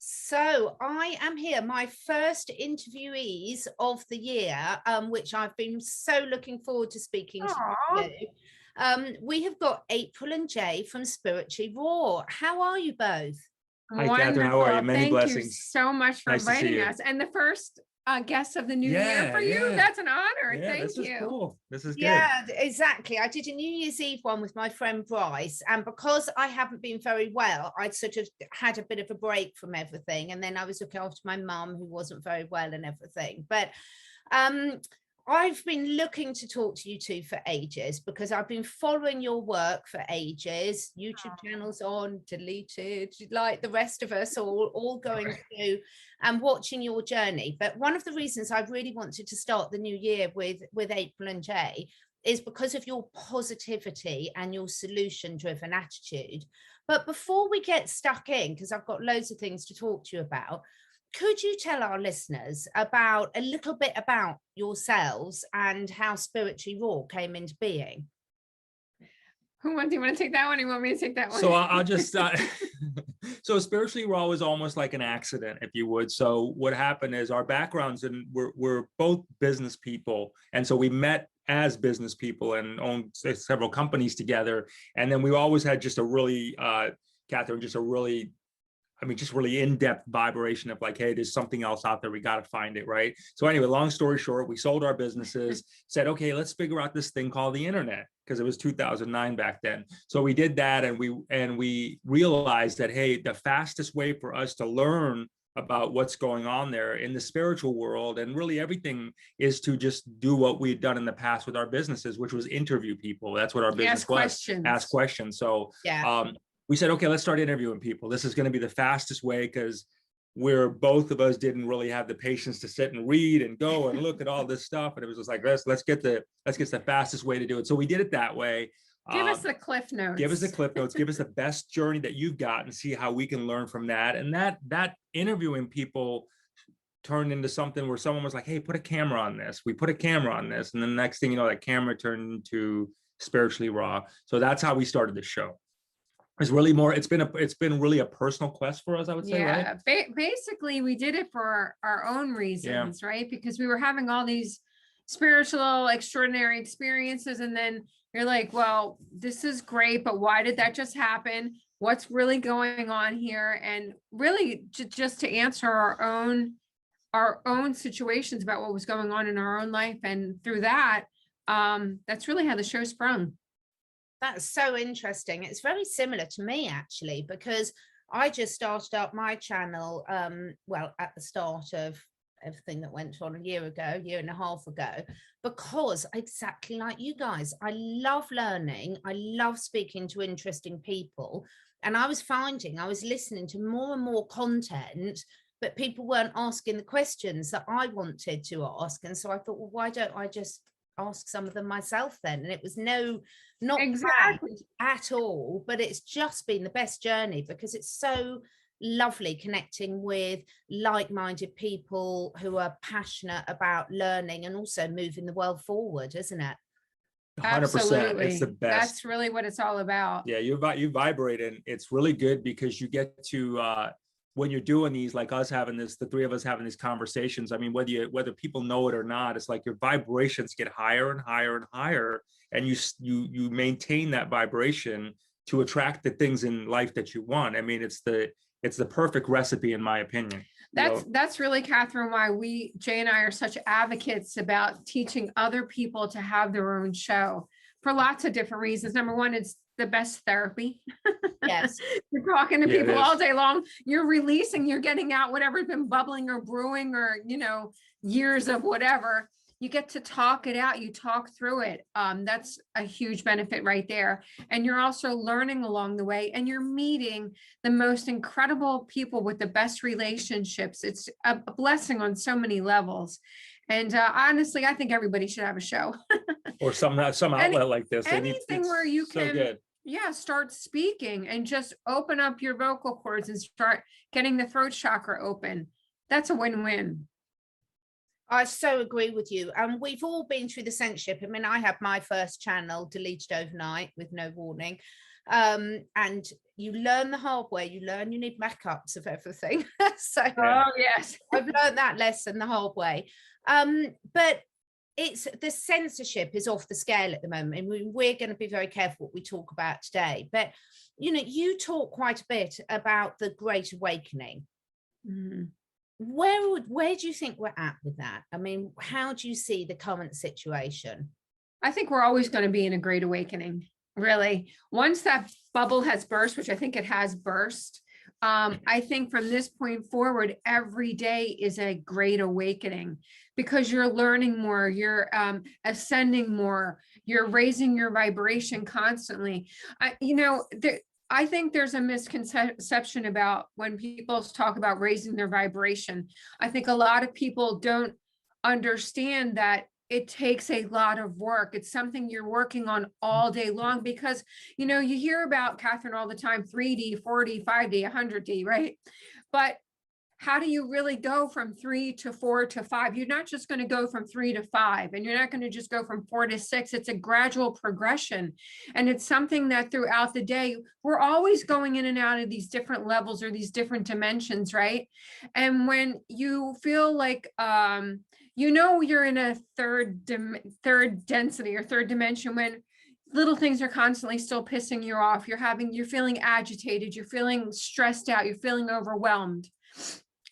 So I am here, my first interviewees of the year, which I've been so looking forward to speaking to Aw. you. We have got April and Jay from Spiritually Raw. How are you both? Hi, Catherine. How are you? Wonderful. Many Thank you blessings. so much for Nice to see inviting you. us. And the first guest of the new year Yeah, for you. yeah. That's an honor. Yeah, Thank this is you. cool. This is good. Yeah, exactly. I did a New Year's Eve one with my friend Bryce, and because I haven't been very well, I'd sort of had a bit of a break from everything, and then I was looking after my mum who wasn't very well and everything. But I've been looking to talk to you two for ages because I've been following your work for ages. YouTube channels on, deleted, like the rest of us, all going through and watching your journey. But one of the reasons I really wanted to start the new year with April and Jay is because of your positivity and your solution-driven attitude. But before we get stuck in, because I've got loads of things to talk to you about, could you tell our listeners about a little bit about yourselves and how Spiritually Raw came into being? Do you want to take that one? Or you want me to take that one? So I'll just, so Spiritually Raw was almost like an accident, if you would. So what happened is our backgrounds, and we're both business people. And so we met as business people and owned several companies together. And then we always had just a really, Catherine, just really in-depth vibration of like, hey, there's something else out there. We got to find it, right? So anyway, long story short, we sold our businesses, said, okay, let's figure out this thing called the internet, because it was 2009 back then. So we did that, and we realized that, hey, the fastest way for us to learn about what's going on there in the spiritual world and really everything is to just do what we'd done in the past with our businesses, which was interview people. That's what our business was. Ask questions. So yeah. We said, okay, let's start interviewing people. This is going to be the fastest way, because both of us didn't really have the patience to sit and read and go and look at all this stuff. And it was just like, let's get the fastest way to do it. So we did it that way. Give us the cliff notes. Give us the cliff notes. Give us the best journey that you've got and see how we can learn from that. And that interviewing people turned into something where someone was like, hey, put a camera on this. We put a camera on this. And the next thing you know, that camera turned into Spiritually Raw. So that's how we started the show. It's really more, it's been really a personal quest for us, I would say, right? Basically, we did it for our own reasons, right? Because we were having all these spiritual, extraordinary experiences. And then you're like, well, this is great, but why did that just happen? What's really going on here? And really just to answer our own situations about what was going on in our own life. And through that, that's really how the show sprung. That's so interesting. It's very similar to me, actually, because I just started up my channel, well, at the start of everything that went on a year and a half ago, because exactly like you guys, I love learning. I love speaking to interesting people. And I was finding I was listening to more and more content, but people weren't asking the questions that I wanted to ask. And so I thought, well, why don't I just ask some of them myself then? And it was not exactly at all, but it's just been the best journey because it's so lovely connecting with like-minded people who are passionate about learning and also moving the world forward, isn't it? 100%. Absolutely. It's the best. That's really what it's all about. Yeah, you vibrate, and it's really good because you get to when you're doing these, like us having this, the three of us having these conversations, I mean, whether people know it or not, it's like your vibrations get higher and higher and higher, and you maintain that vibration to attract the things in life that you want. I mean, it's the perfect recipe, in my opinion. That's really, Catherine, why Jay and I are such advocates about teaching other people to have their own show for lots of different reasons. Number one, it's the best therapy. Yes. You're talking to people all day long. You're releasing, you're getting out whatever's been bubbling or brewing or, years of whatever. You get to talk it out. You talk through it. That's a huge benefit right there. And you're also learning along the way, and you're meeting the most incredible people with the best relationships. It's a blessing on so many levels. And honestly, I think everybody should have a show. Or some outlet like this. Anything where you can, good. Start speaking and just open up your vocal cords and start getting the throat chakra open. That's a win-win. I so agree with you. And we've all been through the censorship. I mean, I had my first channel deleted overnight with no warning. And you learn the hard way. You learn you need backups of everything. So Oh, yes. I've learned that lesson the hard way. But it's the censorship is off the scale at the moment. And we're going to be very careful what we talk about today. But, you know, you talk quite a bit about the Great Awakening. Mm. Where do you think we're at with that? I mean, how do you see the current situation? I think we're always going to be in a great awakening, really. Once that bubble has burst, which I think it has burst, I think from this point forward, every day is a great awakening because you're learning more, you're ascending more, you're raising your vibration constantly. I think there's a misconception about when people talk about raising their vibration. I think a lot of people don't understand that it takes a lot of work. It's something you're working on all day long because, you know, you hear about, Catherine, all the time, 3D, 4D, 5D, 100D, right? But how do you really go from 3 to 4 to 5? You're not just going to go from 3 to 5, and you're not going to just go from 4 to 6. It's a gradual progression. And it's something that throughout the day, we're always going in and out of these different levels or these different dimensions, right? And when you feel like, you know, you're in a third density or third dimension, when little things are constantly still pissing you off, you're feeling agitated, you're feeling stressed out, you're feeling overwhelmed.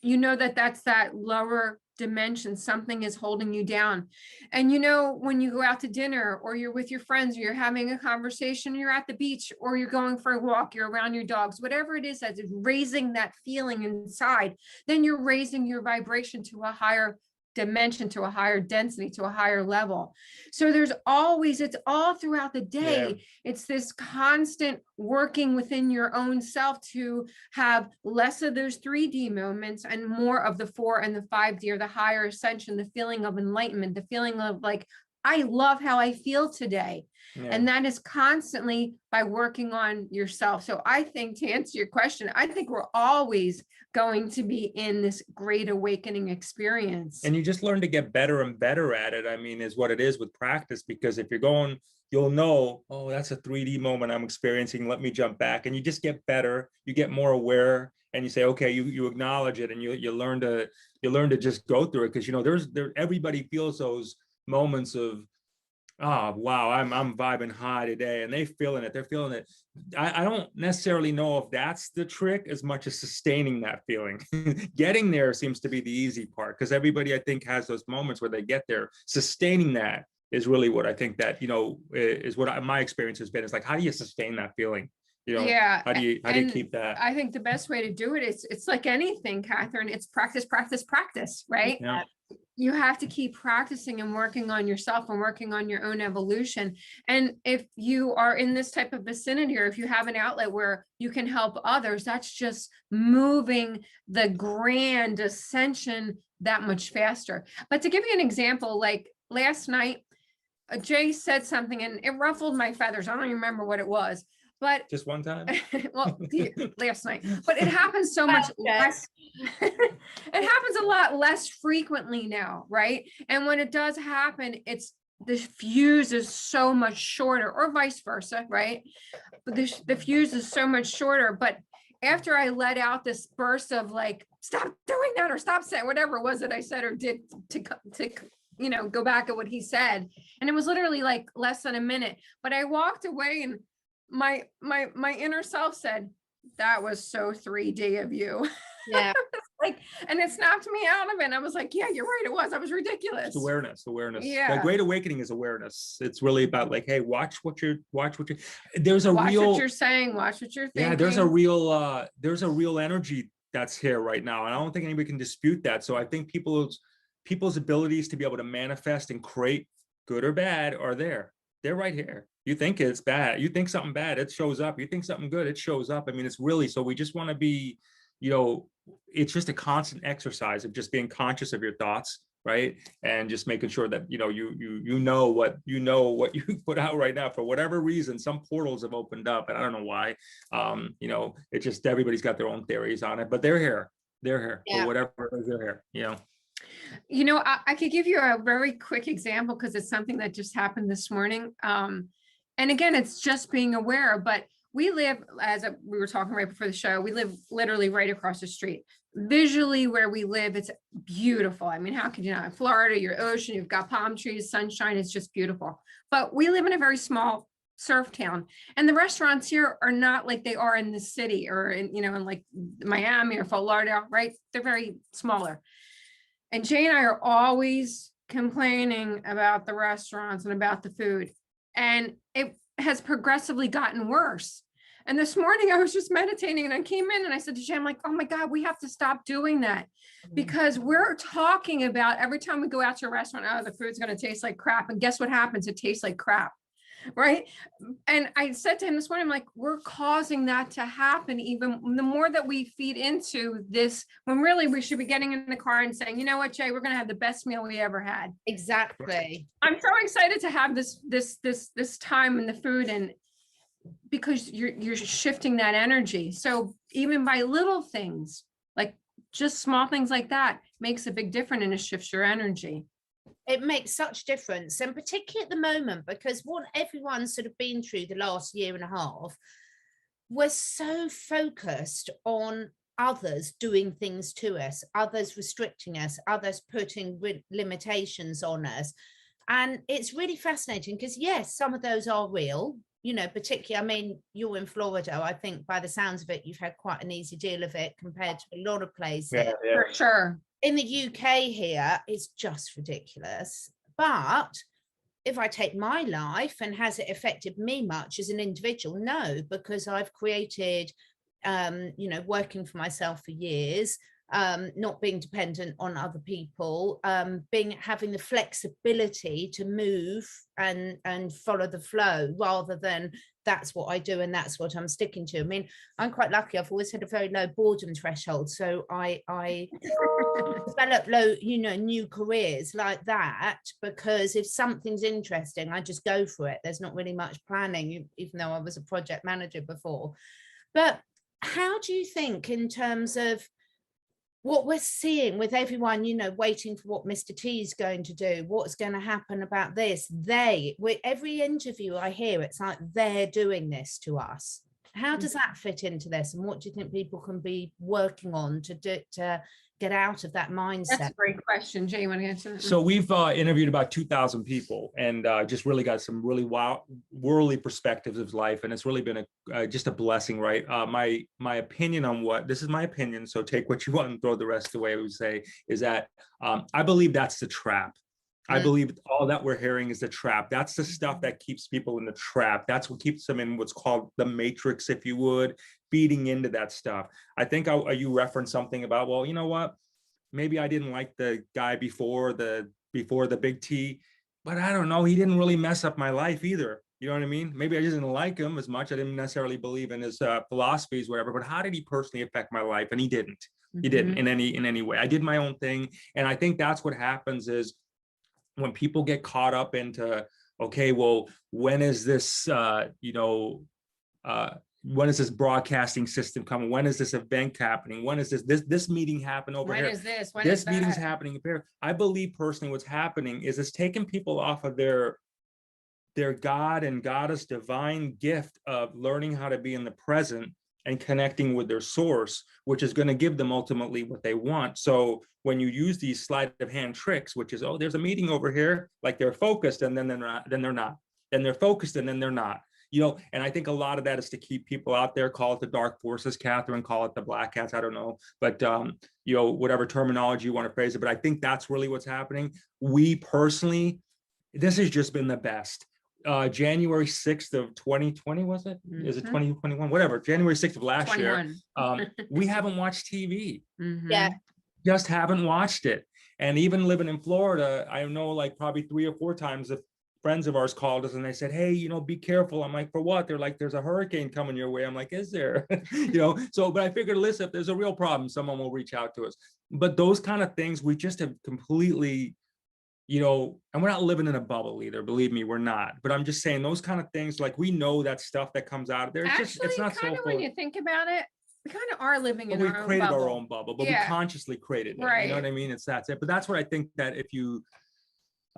You know that that's that lower dimension. Something is holding you down. And you know, when you go out to dinner or you're with your friends or you're having a conversation, you're at the beach or you're going for a walk, you're around your dogs, whatever it is that is raising that feeling inside, then you're raising your vibration to a higher dimension, to a higher density, to a higher level. So there's always, it's all throughout the day. Yeah. It's this constant working within your own self to have less of those 3D moments and more of the 4 and the 5D, or the higher ascension, the feeling of enlightenment, the feeling of like, I love how I feel today. Yeah. And that is constantly by working on yourself. So I think, to answer your question, I think we're always going to be in this great awakening experience. And you just learn to get better and better at it. I mean, is what it is with practice, because if you're going, you'll know, oh, that's a 3D moment I'm experiencing. Let me jump back. And you just get better. You get more aware, and you say, okay, you acknowledge it, and you learn to just go through it. Because, you know, everybody feels those moments of, oh, wow, I'm vibing high today, and they're feeling it. I don't necessarily know if that's the trick as much as sustaining that feeling. Getting there seems to be the easy part, because everybody, I think, has those moments where they get there. Sustaining that is really what I think that, you know, is what my experience has been. It's like, how do you sustain that feeling? You know, yeah. How do you keep that? I think the best way to do it is, it's like anything, Catherine, it's practice, right? Yeah. You have to keep practicing and working on yourself and working on your own evolution. And if you are in this type of vicinity, or if you have an outlet where you can help others, that's just moving the grand ascension that much faster. But to give you an example, like last night, Jay said something and it ruffled my feathers. I don't even remember what it was. But just one time. Well, last night, but it happens so much less. It happens a lot less frequently now, right? And when it does happen, the fuse is so much shorter, or vice versa, right? But the fuse is so much shorter. But after I let out this burst of like, stop doing that, or stop saying whatever it was that I said or did to you know, go back at what he said, and it was literally like less than a minute. But I walked away, and my inner self said, that was so 3D of you. Yeah. Like, and it snapped me out of it. And I was like, yeah, you're right. It was. I was ridiculous. It's awareness. Yeah. The great awakening is awareness. It's really about like, hey, watch what you're watch what you're saying, watch what you're thinking. Yeah, there's a real energy that's here right now. And I don't think anybody can dispute that. So I think people's abilities to be able to manifest and create, good or bad, are there. They're right here. You think it's bad, you think something bad, it shows up. You think something good, it shows up. I mean, it's really, so we just want to be, you know, it's just a constant exercise of just being conscious of your thoughts, right? And just making sure that, you know, you know what you put out right now. For whatever reason, some portals have opened up, and I don't know why. You know, it's just, everybody's got their own theories on it, but they're here. Yeah. For whatever, they're here, you know. You know, I could give you a very quick example because it's something that just happened this morning. And again, it's just being aware, but we live, we were talking right before the show, we live literally right across the street. Visually where we live, it's beautiful. I mean, how could you not? In Florida, your ocean, you've got palm trees, sunshine, it's just beautiful. But we live in a very small surf town, and the restaurants here are not like they are in the city or in, you know, in like Miami or Fort Lauderdale, right? They're very smaller. And Jay and I are always complaining about the restaurants and about the food. And it has progressively gotten worse. And this morning I was just meditating and I came in and I said to Jay, I'm like, oh my God, we have to stop doing that, because we're talking about every time we go out to a restaurant, oh, the food's going to taste like crap. And guess what happens? It tastes like crap. Right. And I said to him this morning, I'm like, we're causing that to happen. Even the more that we feed into this, when really we should be getting in the car and saying, you know what, Jay, we're going to have the best meal we ever had. Exactly. I'm so excited to have this time in the food, and because you're shifting that energy. So even by little things, like just small things like that, makes a big difference, and it shifts your energy. It makes such difference, and particularly at the moment, because what everyone's sort of been through the last year and a half, we're so focused on others doing things to us, others restricting us, others putting limitations on us. And it's really fascinating because, yes, some of those are real, you know, particularly, I mean, you're in Florida. I think by the sounds of it, you've had quite an easy deal of it compared to a lot of places. Yeah. For sure. In the UK here, it's just ridiculous. But if I take my life, and has it affected me much as an individual? No, because I've created, you know, working for myself for years, not being dependent on other people, having the flexibility to move and follow the flow, rather than that's what I do and that's what I'm sticking to. I mean, I'm quite lucky. I've always had a very low boredom threshold, so I develop new careers like that, because if something's interesting, I just go for it. There's not really much planning, even though I was a project manager before. But how do you think, in terms of what we're seeing with everyone, you know, waiting for what Mr. T is going to do, what's going to happen about this? With every interview I hear, it's like they're doing this to us. How does that fit into this? And what do you think people can be working on to get out of that mindset? That's a great question. Jay, you want to answer that? So we've interviewed about 2,000 people, and just really got some really worldly perspectives of life, and it's really been just a blessing, right? My opinion on this is my opinion, so take what you want and throw the rest away, I would say, is that I believe that's the trap. I believe all that we're hearing is the trap. That's the stuff that keeps people in the trap. That's what keeps them in what's called the matrix, if you would, feeding into that stuff. I think you referenced something about, well, you know what? Maybe I didn't like the guy before the big T, but I don't know. He didn't really mess up my life either. You know what I mean? Maybe I just didn't like him as much. I didn't necessarily believe in his philosophies, whatever, but how did he personally affect my life? And he didn't. He didn't in any way. I did my own thing. And I think that's what happens is when people get caught up into, okay, well, when is this, when is this broadcasting system coming? When is this event happening? When is this meeting happen over here? When is this? When this is meeting's that? happening here. I believe personally what's happening is it's taking people off of their God and goddess divine gift of learning how to be in the present and connecting with their source, which is going to give them ultimately what they want. So when you use these sleight of hand tricks, which is, oh, there's a meeting over here, like they're focused and then they're not, then they're focused and then they're not. You know, and I think a lot of that is to keep people out there, call it the dark forces, Catherine, call it the black cats, I don't know, but you know, whatever terminology you want to phrase it, but I think that's really what's happening. We personally, this has just been the best. January 6th of 2020, was it? Is it 2021? Whatever, January 6th of last 21. Year. We haven't watched TV. Yeah. Just haven't watched it. And even living in Florida, I know like probably 3 or 4 times friends of ours called us and they said, hey, you know, be careful. I'm like, for what? They're like, there's a hurricane coming your way. I'm like, is there? You know, so, but I figured, listen, if there's a real problem, someone will reach out to us. But those kind of things, we just have completely, you know, and we're not living in a bubble either. Believe me, we're not. But I'm just saying those kind of things, like we know that stuff that comes out of there. It's Actually, just, it's not kind of so when you think about it, we kind of are living But in we've our own created our bubble. own bubble, but we Yeah, consciously created it. You know right. what I mean? That's it. But that's what I think that if you,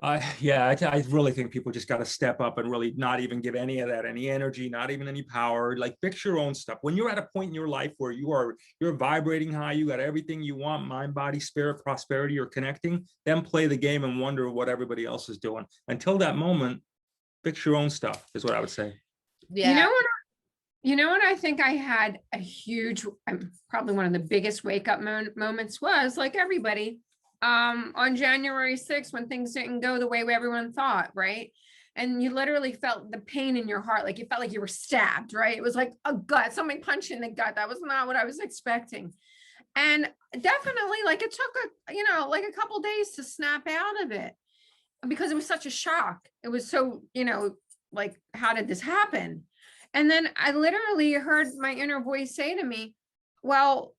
I really think people just got to step up and really not even give any of that, any energy, not even any power. Like fix your own stuff. When you're at a point in your life where you're vibrating high, you got everything you want, mind, body, spirit, prosperity, you're connecting, then play the game and wonder what everybody else is doing. Until that moment, fix your own stuff is what I would say. Yeah. You know what I think I had a huge, probably one of the biggest wake up moments was like everybody, on January 6th when things didn't go the way everyone thought, right? And you literally felt the pain in your heart, like you felt like you were stabbed, right? It was like a gut, something punched in the gut. That was not what I was expecting. And definitely like it took like a couple days to snap out of it because it was such a shock. It was so, like, how did this happen? And then I literally heard my inner voice say to me, well,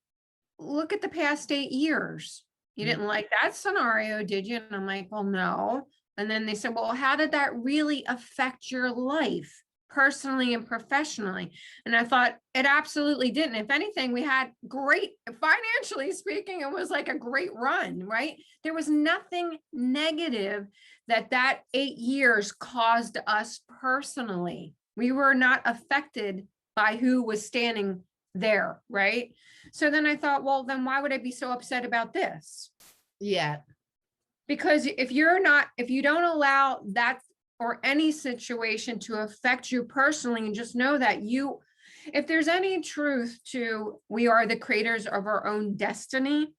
look at the past 8 years. You didn't like that scenario, did you? And I'm like, well, no. And then they said, well, how did that really affect your life personally and professionally? And I thought it absolutely didn't. If anything, we had great, financially speaking, it was like a great run, right? There was nothing negative that 8 years caused us personally. We were not affected by who was standing there, right? So then I thought, well, then why would I be so upset about this? Yeah. Because if you don't allow that or any situation to affect you personally, and just know that if there's any truth to we are the creators of our own destiny,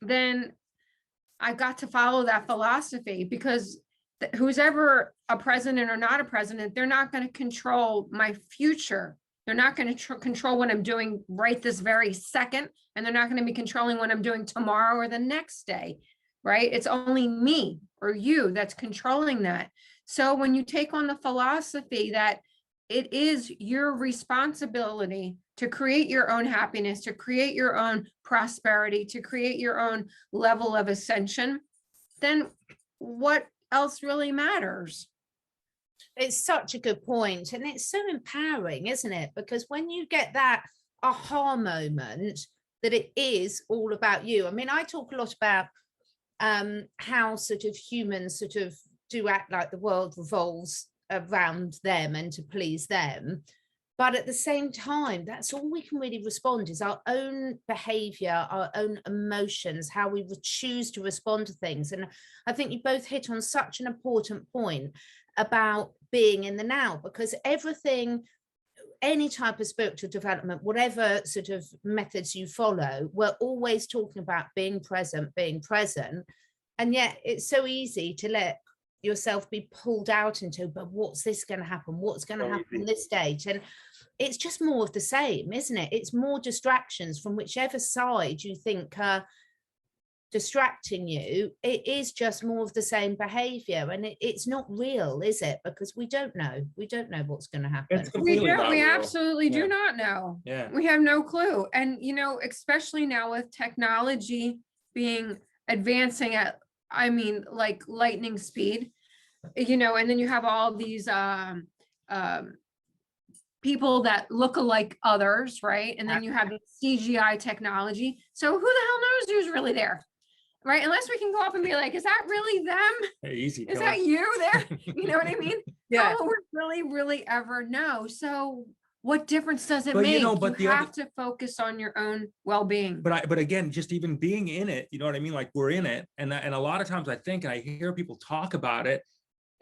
then I got to follow that philosophy, because who's ever a president or not a president, they're not going to control my future. They're not going to control what I'm doing right this very second. And they're not going to be controlling what I'm doing tomorrow or the next day, right? It's only me or you that's controlling that. So when you take on the philosophy that it is your responsibility to create your own happiness, to create your own prosperity, to create your own level of ascension, then what else really matters? It's such a good point, and it's so empowering, isn't it? Because when you get that aha moment that it is all about you. I mean, I talk a lot about how sort of humans sort of do act like the world revolves around them and to please them. But at the same time, that's all we can really respond is our own behavior, our own emotions, how we choose to respond to things. And I think you both hit on such an important point about being in the now, because everything, any type of spiritual development, whatever sort of methods you follow, we're always talking about being present. And yet it's so easy to let yourself be pulled out into, but what's this going to happen? What's going to happen this date? And it's just more of the same, isn't it? It's more distractions from whichever side you think are distracting you. It is just more of the same behavior, and it's not real, is it? Because we don't know what's going to happen. We absolutely do not know. Yeah, we have no clue. And especially now with technology advancing at, I mean, like lightning speed, and then you have all these people that look alike others, right? And then you have CGI technology. So who the hell knows who's really there, right? Unless we can go up and be like, is that really them? hey, easy. Is that you there? You know what I mean? Yeah. How will we really ever know? So what difference does it But, make? but you have to focus on your own well-being. But again, just even being in it, you know what I mean? Like we're in it. And a lot of times I think, and I hear people talk about it,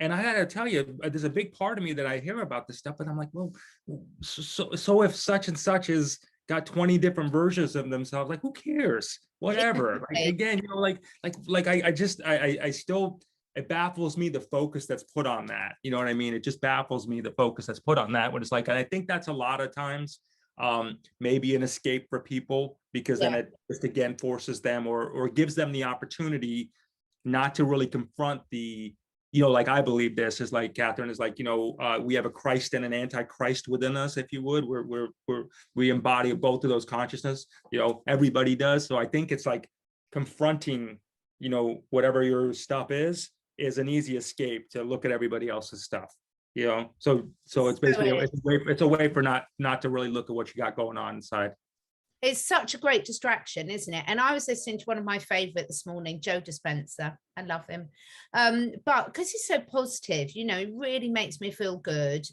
and I gotta tell you, there's a big part of me that I hear about this stuff, and I'm like, well, so if such and such is got 20 different versions of themselves, like who cares? Whatever. Like, again, I still, it baffles me the focus that's put on that. You know what I mean? It just baffles me the focus that's put on that. When it's like, and I think that's a lot of times maybe an escape for people, because then it just again forces them or gives them the opportunity not to really confront the, like I believe this is like Catherine is like, we have a Christ and an antichrist within us, if you would. We embody both of those consciousness, everybody does. So I think it's like confronting, whatever your stuff is an easy escape to look at everybody else's stuff. you know, so it's basically, it's a way for not to really look at what you got going on inside. It's such a great distraction, isn't it? And I was listening to one of my favorite this morning, Joe Dispenza. I love him. But because he's so positive, you know, it really makes me feel good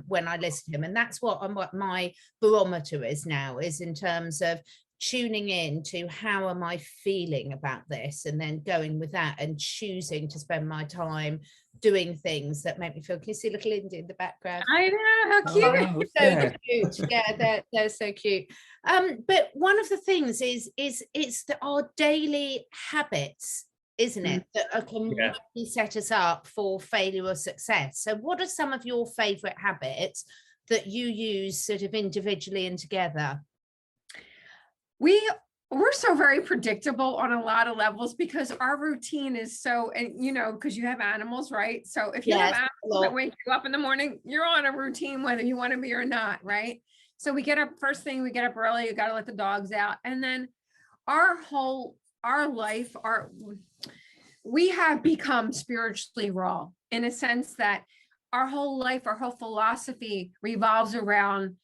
when I listen to him. And that's what my barometer is now, is in terms of tuning in to how am I feeling about this, and then going with that and choosing to spend my time doing things that make me feel. Can you see little Indy in the background? I know, how cute. Oh, So cute. Yeah, they're so cute. But one of the things is it's our daily habits, isn't it, that can really set us up for failure or success. So what are some of your favorite habits that you use sort of individually and together? We're so very predictable on a lot of levels because our routine is so, and you know, because you have animals, right? So if you have animals that wake you up in the morning, you're on a routine whether you want to be or not, right? So we get up first thing, we get up early, you got to let the dogs out, and then our life, we have become spiritually raw in a sense that our whole life, our whole philosophy revolves around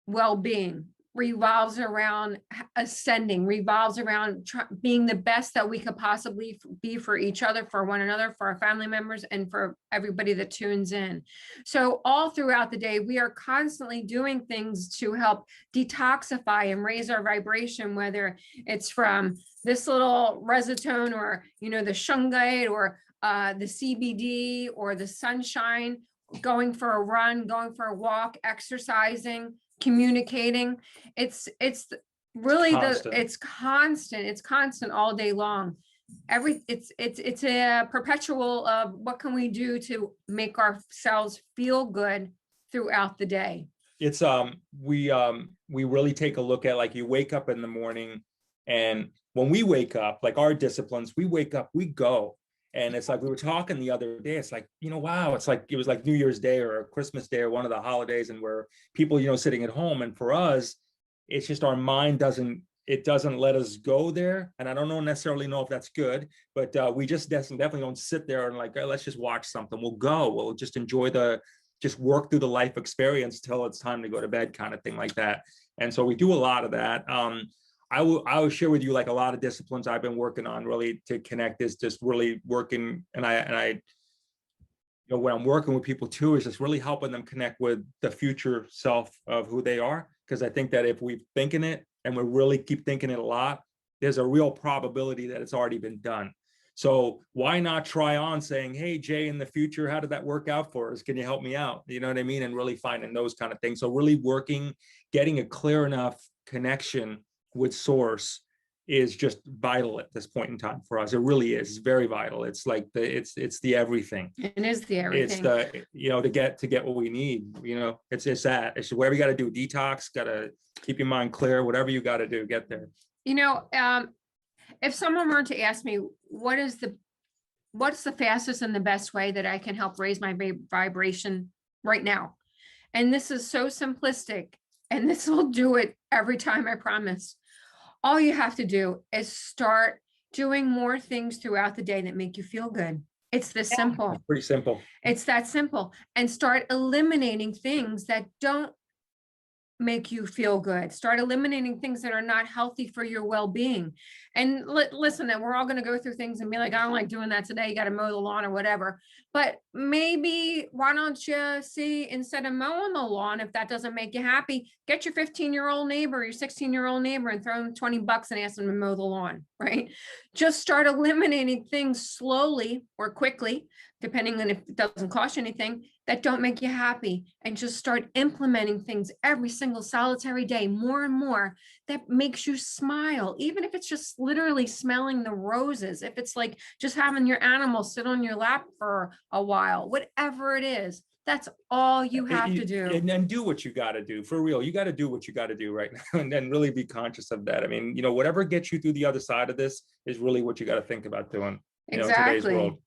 well-being, revolves around ascending, revolves around being the best that we could possibly be for each other, for one another, for our family members, and for everybody that tunes in. So all throughout the day, we are constantly doing things to help detoxify and raise our vibration, whether it's from this little Resitone or, you know, the shungite or the CBD or the sunshine, going for a run, going for a walk, exercising, communicating. It's really it's constant all day long. It's a perpetual of what can we do to make ourselves feel good throughout the day. It's we really take a look at, like, you wake up in the morning, and when we wake up, like our disciplines, we wake up, we go. And it's like we were talking the other day, it's like, you know, wow, it's like it was like New Year's Day or Christmas Day or one of the holidays, and where people, you know, sitting at home, and for us, it's just our mind doesn't let us go there. And I don't necessarily know if that's good, but we just definitely don't sit there and like, oh, let's just watch something. We'll just enjoy just work through the life experience till it's time to go to bed, kind of thing like that. And so we do a lot of that. I will share with you, like, a lot of disciplines I've been working on really to connect is just really working. And I, you know, when I'm working with people too, is just really helping them connect with the future self of who they are. Because I think that if we're thinking it and we really keep thinking it a lot, there's a real probability that it's already been done. So why not try on saying, hey, Jay, in the future, how did that work out for us? Can you help me out? You know what I mean? And really finding those kind of things. So really working, getting a clear enough connection with source is just vital at this point in time for us. It really is. It's very vital. It's like it's the everything. It is the everything. It's the, you know, to get what we need, you know, it's that. It's whatever you got to do. Detox, got to keep your mind clear, whatever you got to do, get there. You know, if someone were to ask me, what's the fastest and the best way that I can help raise my vibration right now? And this is so simplistic, and this will do it every time, I promise. All you have to do is start doing more things throughout the day that make you feel good. It's this simple. It's pretty simple. It's that simple. And start eliminating things that don't make you feel good. Start eliminating things that are not healthy for your well-being. And listen, and we're all going to go through things and be like, I don't like doing that today. You got to mow the lawn or whatever. But maybe why don't you see, instead of mowing the lawn, if that doesn't make you happy, get your 15-year-old neighbor, your 16-year-old neighbor, and throw them 20 bucks and ask them to mow the lawn, right? Just start eliminating things slowly or quickly, depending on if it doesn't cost you anything, that don't make you happy, and just start implementing things every single solitary day, more and more, that makes you smile. Even if it's just literally smelling the roses, if it's like just having your animal sit on your lap for a while, whatever it is, that's all you have to do. And then do what you got to do, for real. You got to do what you got to do right now, and then really be conscious of that. I mean, you know, whatever gets you through the other side of this is really what you got to think about doing, you know, in today's world.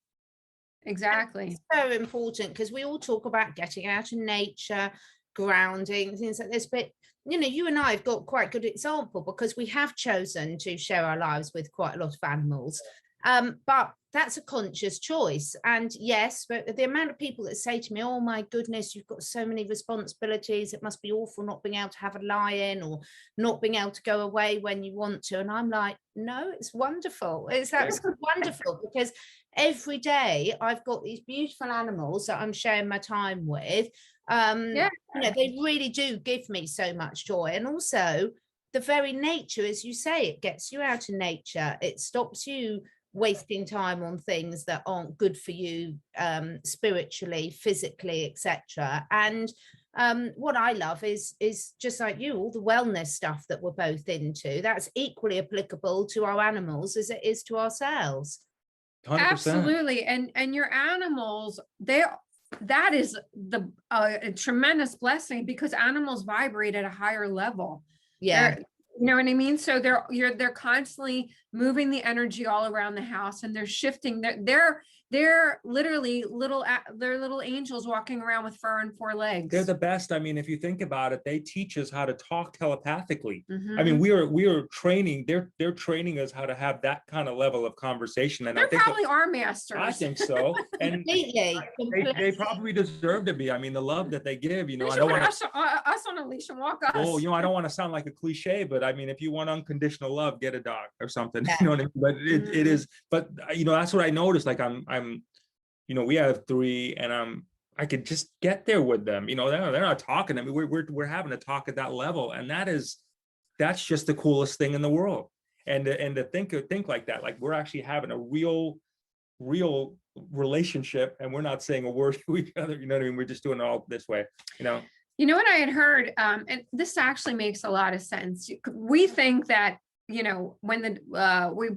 Exactly. It's so important, because we all talk about getting out in nature, grounding, things like this, but you know, you and I have got quite good example, because we have chosen to share our lives with quite a lot of animals, But that's a conscious choice. And yes, but the amount of people that say to me, oh my goodness, you've got so many responsibilities, it must be awful not being able to have a lie-in or not being able to go away when you want to. And I'm like, no, it's wonderful. It's absolutely wonderful, because every day I've got these beautiful animals that I'm sharing my time with. You know, they really do give me so much joy. And also the very nature, as you say, it gets you out in nature. It stops you wasting time on things that aren't good for you, spiritually, physically, etc. And what I love is just like you, all the wellness stuff that we're both into, that's equally applicable to our animals as it is to ourselves. 100%. Absolutely. And your animals, that is a tremendous blessing, because animals vibrate at a higher level. Yeah. You know what I mean? So they're constantly moving the energy all around the house, and they're shifting. They're literally they're little angels walking around with fur and 4 legs. They're the best. I mean, if you think about it, they teach us how to talk telepathically. Mm-hmm. I mean, we are training. They're training us how to have that kind of level of conversation. And They're I think probably our masters. I think so. And Completely. they probably deserve to be. I mean, the love that they give. You know, I I don't put want us on a leash and walk us. Oh, you know, I don't want to sound like a cliche, but I mean, if you want unconditional love, get a dog or something. Yeah. You know what I mean? But it is. But you know, that's what I noticed. Like I'm. You know, we have 3, and I could just get there with them. You know, they're not talking. I mean, we're having a talk at that level, and that's just the coolest thing in the world. And to think like that, like we're actually having a real relationship, and we're not saying a word to each other. You know what I mean? We're just doing it all this way. You know. You know what I had heard, and this actually makes a lot of sense. We think that, you know, when we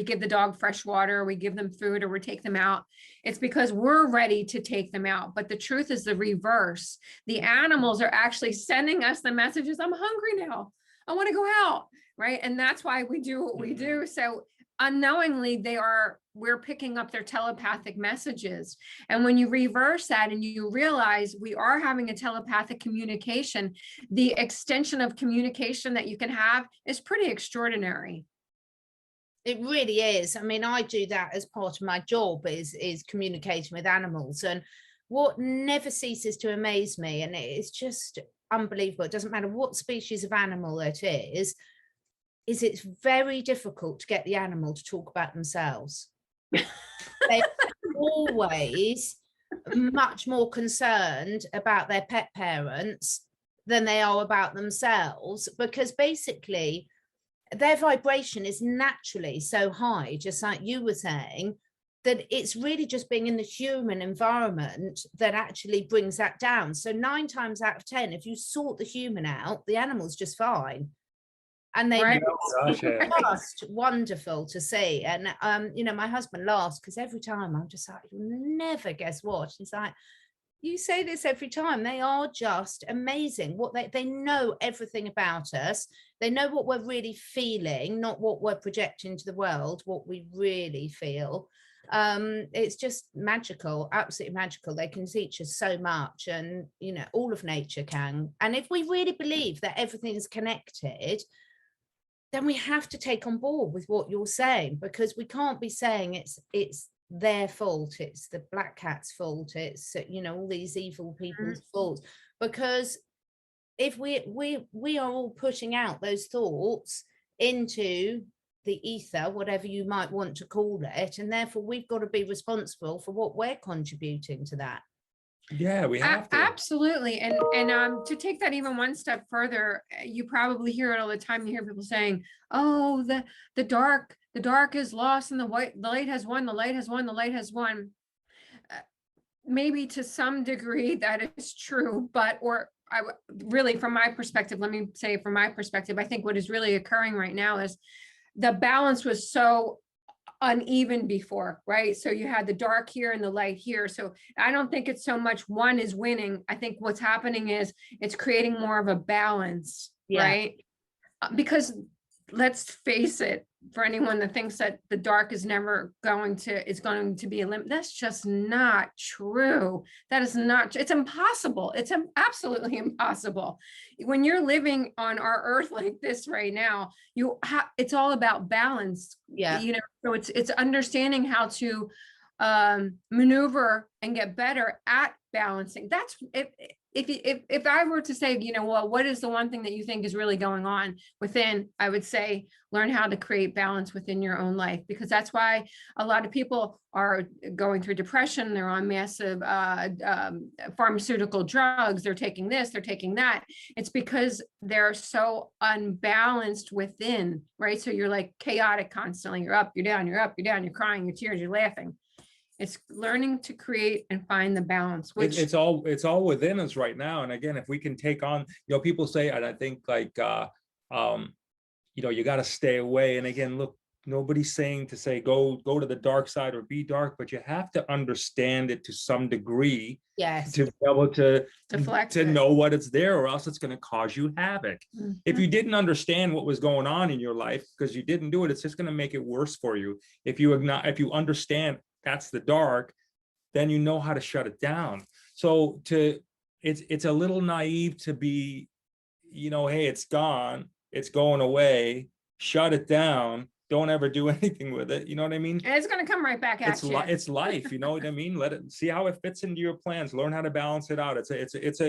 give the dog fresh water, we give them food, or we take them out, it's because we're ready to take them out. But the truth is the reverse. The animals are actually sending us the messages, I'm hungry now, I want to go out, right? And that's why we do what we do. So unknowingly, we're picking up their telepathic messages. And when you reverse that and you realize we are having a telepathic communication, the extension of communication that you can have is pretty extraordinary. It really is. I mean, I do that as part of my job, is communicating with animals. And what never ceases to amaze me, and it's just unbelievable, it doesn't matter what species of animal it is it's very difficult to get the animal to talk about themselves. They're always much more concerned about their pet parents than they are about themselves, because basically their vibration is naturally so high, just like you were saying, that it's really just being in the human environment that actually brings that down. So 9 times out of 10, if you sort the human out, the animal's just fine. And they just wonderful to see. And you know, my husband laughs, because every time I'm just like, you'll never guess what. He's like, you say this every time. They are just amazing. What they know everything about us. They know what we're really feeling, not what we're projecting to the world, what we really feel. It's just magical, absolutely magical. They can teach us so much, and you know, all of nature can. And if we really believe that everything is connected, then we have to take on board with what you're saying, because we can't be saying it's their fault, it's the black cat's fault, it's, you know, all these evil people's fault. Because if we are all putting out those thoughts into the ether, whatever you might want to call it, and therefore we've got to be responsible for what we're contributing to that. Yeah, we have to. Absolutely. And to take that even one step further, you probably hear it all the time. You hear people saying, oh, the dark is lost and the light has won, the light has won, the light has won. Maybe to some degree that is true, but really, from my perspective, let me say from my perspective, I think what is really occurring right now is the balance was so uneven before, right? So you had the dark here and the light here. So I don't think it's so much one is winning. I think what's happening is it's creating more of a balance, right? Because let's face it, for anyone that thinks that the dark is never going to be eliminated, that's just not true. That is not, it's impossible. It's absolutely impossible. When you're living on our earth like this right now, it's all about balance. Yeah. You know, so it's understanding how to maneuver and get better at balancing. That's if I were to say, you know, well, what is the one thing that you think is really going on within, I would say, learn how to create balance within your own life, because that's why a lot of people are going through depression. They're on massive pharmaceutical drugs. They're taking this, they're taking that. It's because they're so unbalanced within, right? So you're like chaotic constantly. You're up, you're down, you're up, you're down, you're crying, you're tears, you're laughing. It's learning to create and find the balance, which it's all within us right now. And again, if we can take on, you know, people say, and I think like, you know, you got to stay away. And again, look, nobody's saying to say, go to the dark side or be dark, but you have to understand it to some degree. Yes. To be able to deflect to it. know what it's there, or else it's going to cause you havoc. Mhm. If you didn't understand what was going on in your life because you didn't do it, it's just going to make it worse for you. If you understand that's the dark, then you know how to shut it down. So it's a little naive to be, you know, hey, it's gone, it's going away, shut it down, don't ever do anything with it. You know what I mean? And it's going to come right back at you. It's life. You know what I mean? Let it, see how it fits into your plans. Learn how to balance it out. It's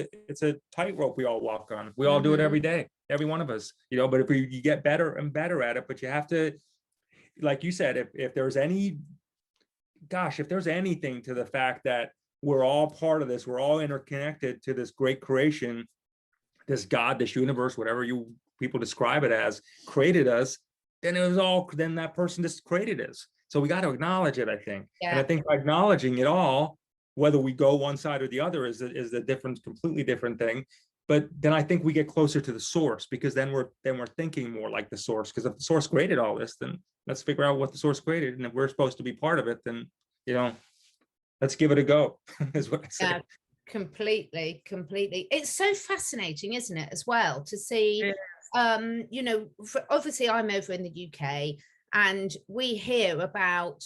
a tightrope we all walk on. We all do it every day, every one of us. You know, but if you get better and better at it, but you have to, like you said, if there's any, gosh, if there's anything to the fact that we're all part of this, we're all interconnected to this great creation, this God, this universe, whatever you people describe it as, created us, then then that person just created us. So we got to acknowledge it, I think. Yeah. And I think by acknowledging it all, whether we go one side or the other is a different, completely different thing. But then I think we get closer to the source, because then we're thinking more like the source. Because if the source created all this, then let's figure out what the source created. And if we're supposed to be part of it, then, you know, let's give it a go, is what I say. Yeah, completely. It's so fascinating, isn't it, as well, to see, you know, obviously I'm over in the UK and we hear about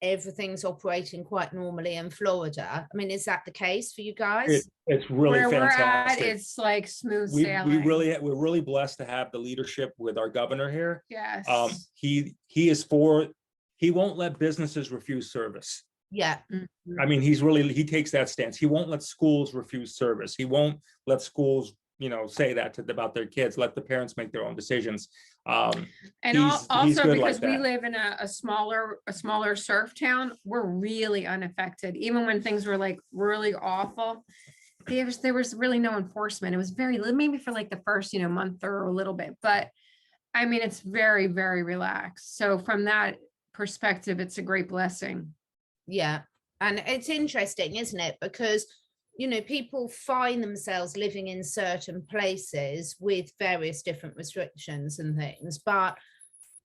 everything's operating quite normally in Florida. I mean, is that the case for you guys? It's really Where fantastic. we're at, it's like smooth sailing. we're really blessed to have the leadership with our governor here. Yes. He won't let businesses refuse service. Yeah. I mean, he takes that stance. He won't let schools refuse service. He won't let schools, you know, say that about their kids. Let the parents make their own decisions. And he's also good because like we that. live in a smaller surf town, we're really unaffected. Even when things were like really awful, there was really no enforcement. It was very, maybe for like the first, you know, month or a little bit, but I mean, it's very, very relaxed. So from that perspective, it's a great blessing. Yeah. And it's interesting, isn't it? Because, you know, people find themselves living in certain places with various different restrictions and things. But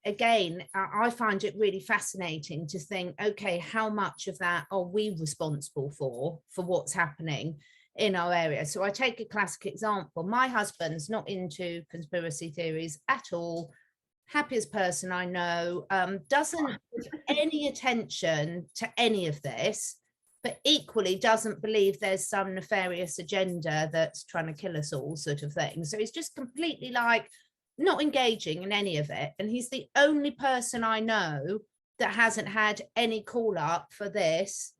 again, I find it really fascinating to think, okay, how much of that are we responsible for what's happening in our area? So I take a classic example. My husband's not into conspiracy theories at all. Happiest person I know, doesn't give any attention to any of this, but equally doesn't believe there's some nefarious agenda that's trying to kill us all, sort of thing. So he's just completely like not engaging in any of it. And he's the only person I know that hasn't had any call up for this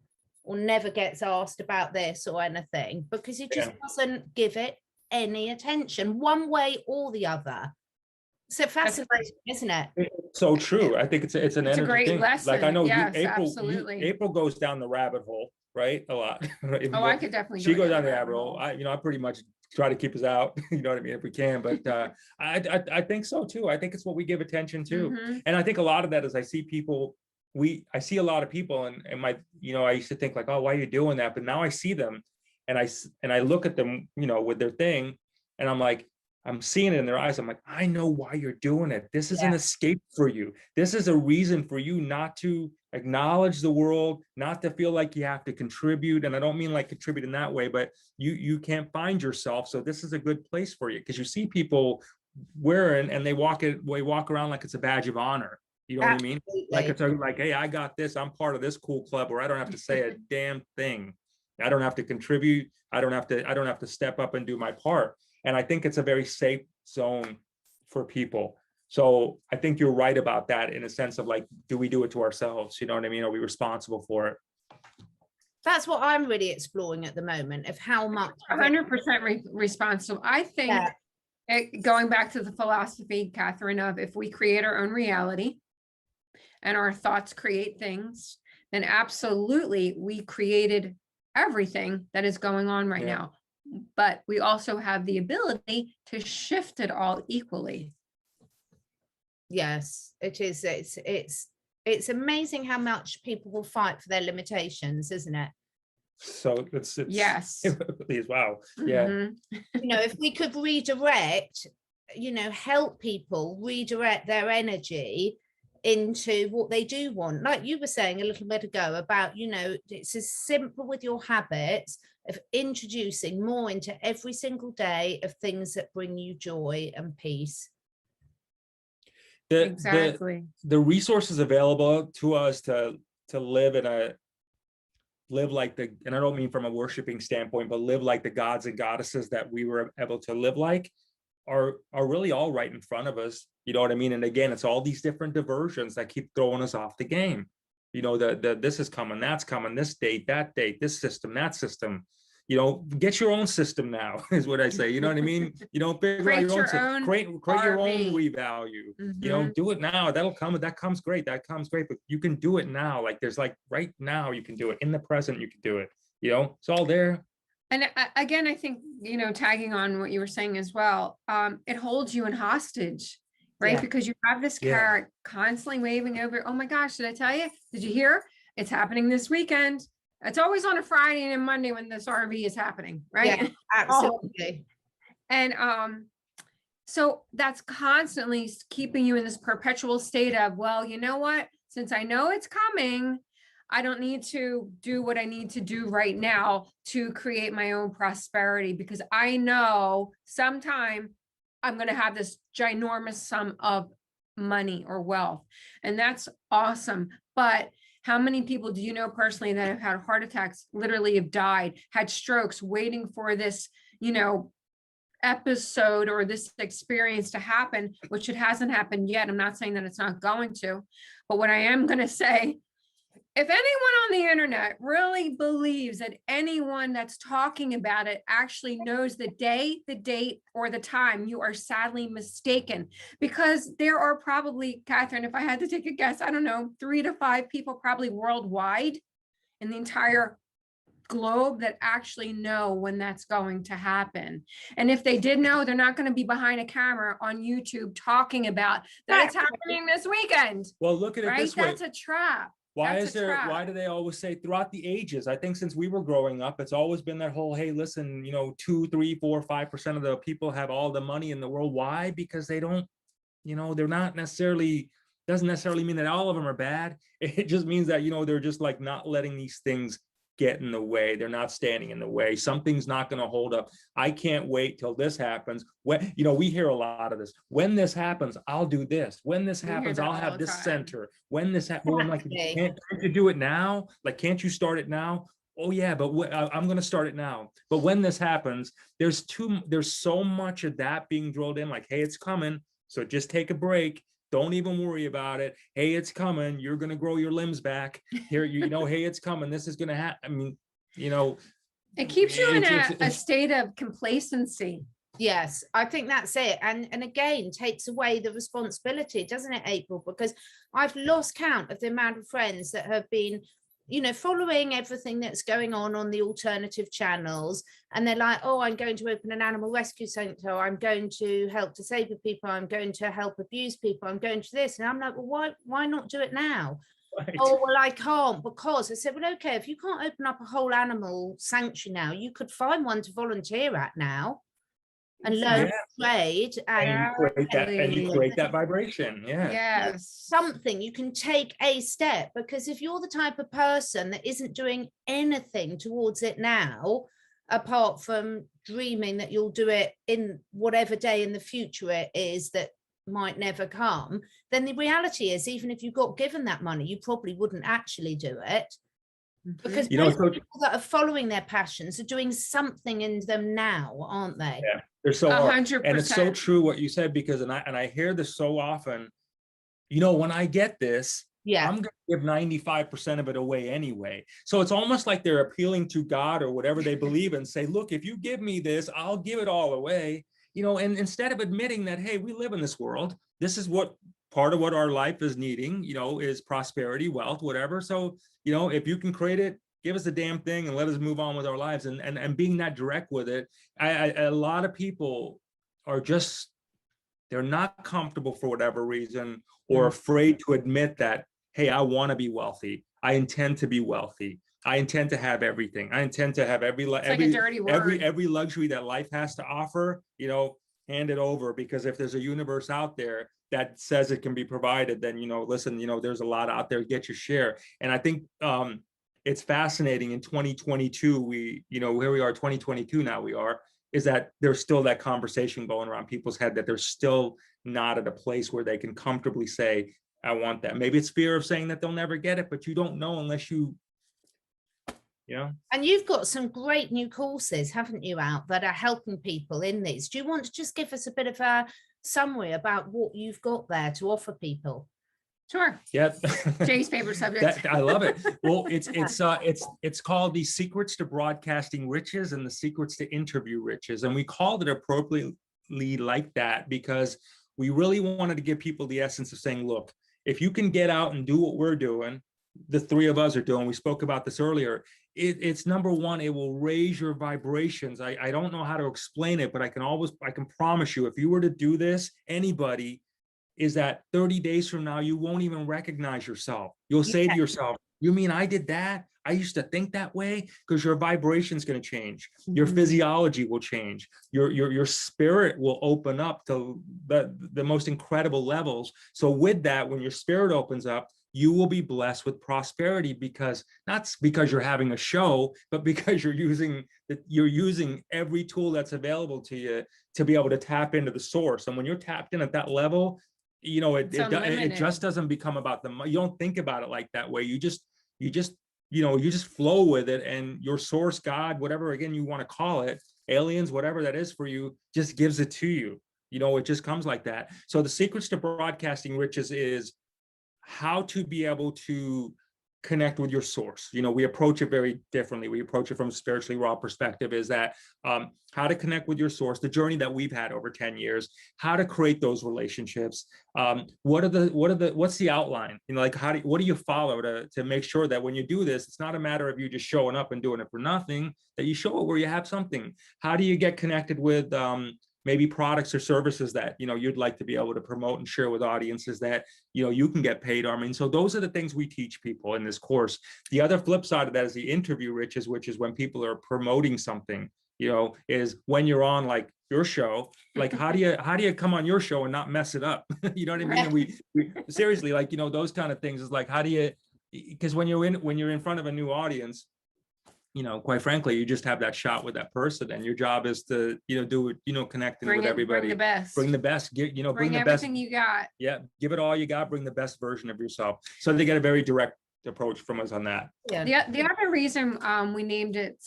or never gets asked about this or anything, because he just doesn't give it any attention one way or the other. So fascinating, isn't it? It's so true. I think it's an It's a great thing. lesson. Like I know Yes, April absolutely. goes down the rabbit hole, right? A lot. Oh, I could definitely. She goes down the rabbit hole. I pretty much try to keep us out, you know what I mean, if we can. But I think so too. I think it's what we give attention to. Mhm. And I think a lot of that is I see people, I see a lot of people and my, you know, I used to think like, oh, why are you doing that? But now I see them and I look at them, you know, with their thing, and I'm like, I'm seeing it in their eyes. I'm like, I know why you're doing it. This is an escape for you. This is a reason for you not to acknowledge the world, not to feel like you have to contribute. And I don't mean like contribute in that way, but you can't find yourself. So this is a good place for you, because you see people wearing, and we walk around like it's a badge of honor. You know what I mean? Like it's like, hey, I got this. I'm part of this cool club where I don't have to say a damn thing. I don't have to contribute. I don't have to step up and do my part. And I think it's a very safe zone for people. So I think you're right about that in a sense of like, do we do it to ourselves? You know what I mean? Are we responsible for it? That's what I'm really exploring at the moment, of how much 100% responsible. I think going back to the philosophy, Catherine, of if we create our own reality and our thoughts create things, then absolutely we created everything that is going on right now. But we also have the ability to shift it all equally. Yes, it is. It's amazing how much people will fight for their limitations, isn't it? So it's yes. Wow. Yeah. Mm-hmm. You know, if we could redirect, you know, help people redirect their energy into what they do want, like you were saying a little bit ago about, you know, it's as simple with your habits of introducing more into every single day of things that bring you joy and peace. Exactly. The resources available to us to live like the, and I don't mean from a worshiping standpoint, but live like the gods and goddesses that we were able to live like are really all right in front of us. You know what I mean? And again, it's all these different diversions that keep throwing us off the game. You know, this is coming, that's coming, this date, that date, this system, that system. You know, get your own system now, is what I say. You know what I mean? You know, figure out your own system. Create your own revalue. You know, do it now. That'll come. That comes great. That comes great. But you can do it now. Like there's like right now you can do it. In the present you can do it. You know, it's all there. And again, I think, you know, tagging on what you were saying as well, it holds you in hostage, right? Because you have this carrot constantly waving over. Oh my gosh, did I tell you? Did you hear? It's happening this weekend. It's always on a Friday and a Monday when this RV is happening, right? Yeah, absolutely. And so that's constantly keeping you in this perpetual state of, well, you know what? Since I know it's coming, I don't need to do what I need to do right now to create my own prosperity, because I know sometime I'm going to have this ginormous sum of money or wealth. And that's awesome. But how many people do you know personally that have had heart attacks, literally have died, had strokes, waiting for this, you know, episode or this experience to happen, which it hasn't happened yet. I'm not saying that it's not going to, but what I am going to say, if anyone on the internet really believes that anyone that's talking about it actually knows the day, the date, or the time, you are sadly mistaken, because there are probably, Catherine, if I had to take a guess, I don't know, 3 to 5 people probably worldwide in the entire globe that actually know when that's going to happen. And if they did know, they're not going to be behind a camera on YouTube talking about that it's happening this weekend. Well, look at it this way. That's a trap. Why do they always say throughout the ages? I think since we were growing up, it's always been that whole, hey, listen, you know, 2, 3, 4, 5% of the people have all the money in the world. Why? Because they don't, you know, they're not necessarily, doesn't necessarily mean that all of them are bad. It just means that, you know, they're just like not letting these things get in the way. They're not standing in the way. Something's not going to hold up. I can't wait till this happens. When, you know, we hear a lot of this. When this happens, I'll do this. When this happens, I'll have this center. When this happens, well, I'm like, can't you do it now? Like, can't you start it now? Oh yeah, but I'm going to start it now. But when this happens, there's so much of that being drilled in, like, hey, it's coming. So just take a break. Don't even worry about it. Hey, it's coming. You're going to grow your limbs back here. You know, hey, it's coming. This is going to happen. I mean, you know, it keeps you in a state of complacency. Yes, I think that's it. And again, takes away the responsibility, doesn't it, April? Because I've lost count of the amount of friends that have been, you know, following everything that's going on the alternative channels. And they're like, oh, I'm going to open an animal rescue center. I'm going to help disabled people. I'm going to help abuse people. I'm going to this. And I'm like, well, why not do it now? Right. Oh, well, I can't, because I said, well, okay, if you can't open up a whole animal sanctuary now, you could find one to volunteer at now. And learn trade, and you create that vibration. Yes, something you can take a step, because if you're the type of person that isn't doing anything towards it now, apart from dreaming that you'll do it in whatever day in the future it is that might never come, then the reality is, even if you got given that money, you probably wouldn't actually do it. Because most people that are following their passions are doing something in them now, aren't they? Yeah, they're so hard. 100%. And it's so true what you said, because I hear this so often, when I get this, Yeah, I'm going to give 95% of it away anyway. So it's almost like they're appealing to God or whatever they believe in, say, look, if you give me this, I'll give it all away. And instead of admitting that, hey, we live in this world, this is what part of what our life is needing, is prosperity, wealth, whatever. So, if you can create it, give us the damn thing and let us move on with our lives. And being that direct with it, a lot of people are just, they're not comfortable for whatever reason, or afraid to admit that, hey, I want to be wealthy. I intend to be wealthy. I intend to have everything. I intend to have every luxury that life has to offer, hand it over. Because if there's a universe out there that says it can be provided, then, listen, there's a lot out there, get your share. And I think it's fascinating in 2022, where we are, 2022 now is that there's still that conversation going around people's head, that they're still not at a place where they can comfortably say, I want that. Maybe it's fear of saying that they'll never get it, but you don't know unless you. And you've got some great new courses, haven't you, out that are helping people in these. Do you want to just give us a bit of a summary about what you've got there to offer people? Sure. Yeah. Jay's favorite subject. I love it. Well, it's called The Secrets to Broadcasting Riches and the Secrets to Interview Riches. And we called it appropriately like that because we really wanted to give people the essence of saying, look, if you can get out and do what we're doing, the three of us are doing, we spoke about this earlier, it's number one, it will raise your vibrations. I don't know how to explain it, but I can promise you, if you were to do this, anybody, is that 30 days from now, you won't even recognize yourself. You'll say to yourself, you mean I did that? I used to think that way? Because your vibration is going to change. Your physiology will change. Your spirit will open up to the most incredible levels. So with that, when your spirit opens up, you will be blessed with prosperity, because not because you're having a show, but because you're using every tool that's available to you to be able to tap into the source. And when you're tapped in at that level, it just doesn't become about the money. You don't think about it like that way. You just flow with it, and your source, God, whatever, again, you want to call it, aliens, whatever that is for you, just gives it to you. It just comes like that. So the Secrets to Broadcasting Riches is how to be able to connect with your source. We approach it very differently. We approach it from a spiritually raw perspective, is that how to connect with your source, the journey that we've had over 10 years, how to create those relationships. What's the outline? What do you follow to make sure that when you do this, it's not a matter of you just showing up and doing it for nothing, that you show it where you have something. How do you get connected with maybe products or services that you'd like to be able to promote and share with audiences that you can get paid on? So those are the things we teach people in this course. The other flip side of that is the interview riches, which is when people are promoting something, is when you're on like your show, like how do you come on your show and not mess it up? You know what I mean? And we seriously, those kind of things is like, how do you, because when you're in front of a new audience, quite frankly, you just have that shot with that person, and your job is to, do it, connecting with everybody. Bring the best. Bring the best, bring everything you got. Yeah. Give it all you got, bring the best version of yourself. So they get a very direct approach from us on that. Yeah. The other reason we named it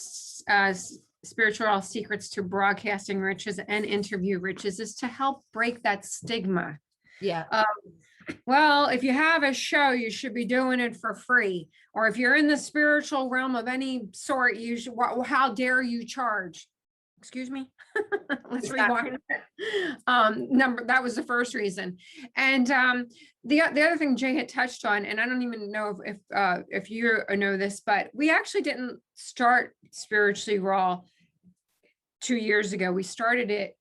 Spiritual Secrets to Broadcasting Riches and Interview Riches is to help break that stigma. Yeah. Well, if you have a show, you should be doing it for free. Or if you're in the spiritual realm of any sort, you should, how dare you charge? Excuse me. Let's rewind. That was the first reason. And the other thing Jay had touched on, and I don't even know if you know this, but we actually didn't start Spiritually Raw 2 years ago. We started it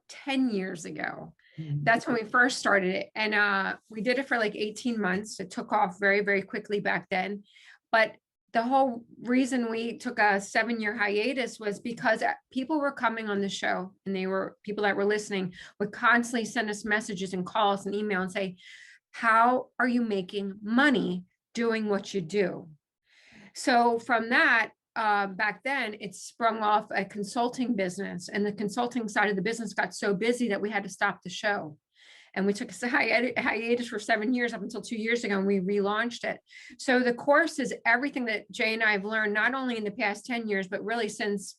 10 years ago. That's when we first started it. And we did it for like 18 months. It took off very, very quickly back then. But the whole reason we took a 7-year hiatus was because people were coming on the show, and people that were listening would constantly send us messages and call us and email and say, how are you making money doing what you do? So from that, back then, it sprung off a consulting business, and the consulting side of the business got so busy that we had to stop the show. And we took a hiatus for 7 years up until 2 years ago, and we relaunched it. So the course is everything that Jay and I have learned, not only in the past 10 years, but really since,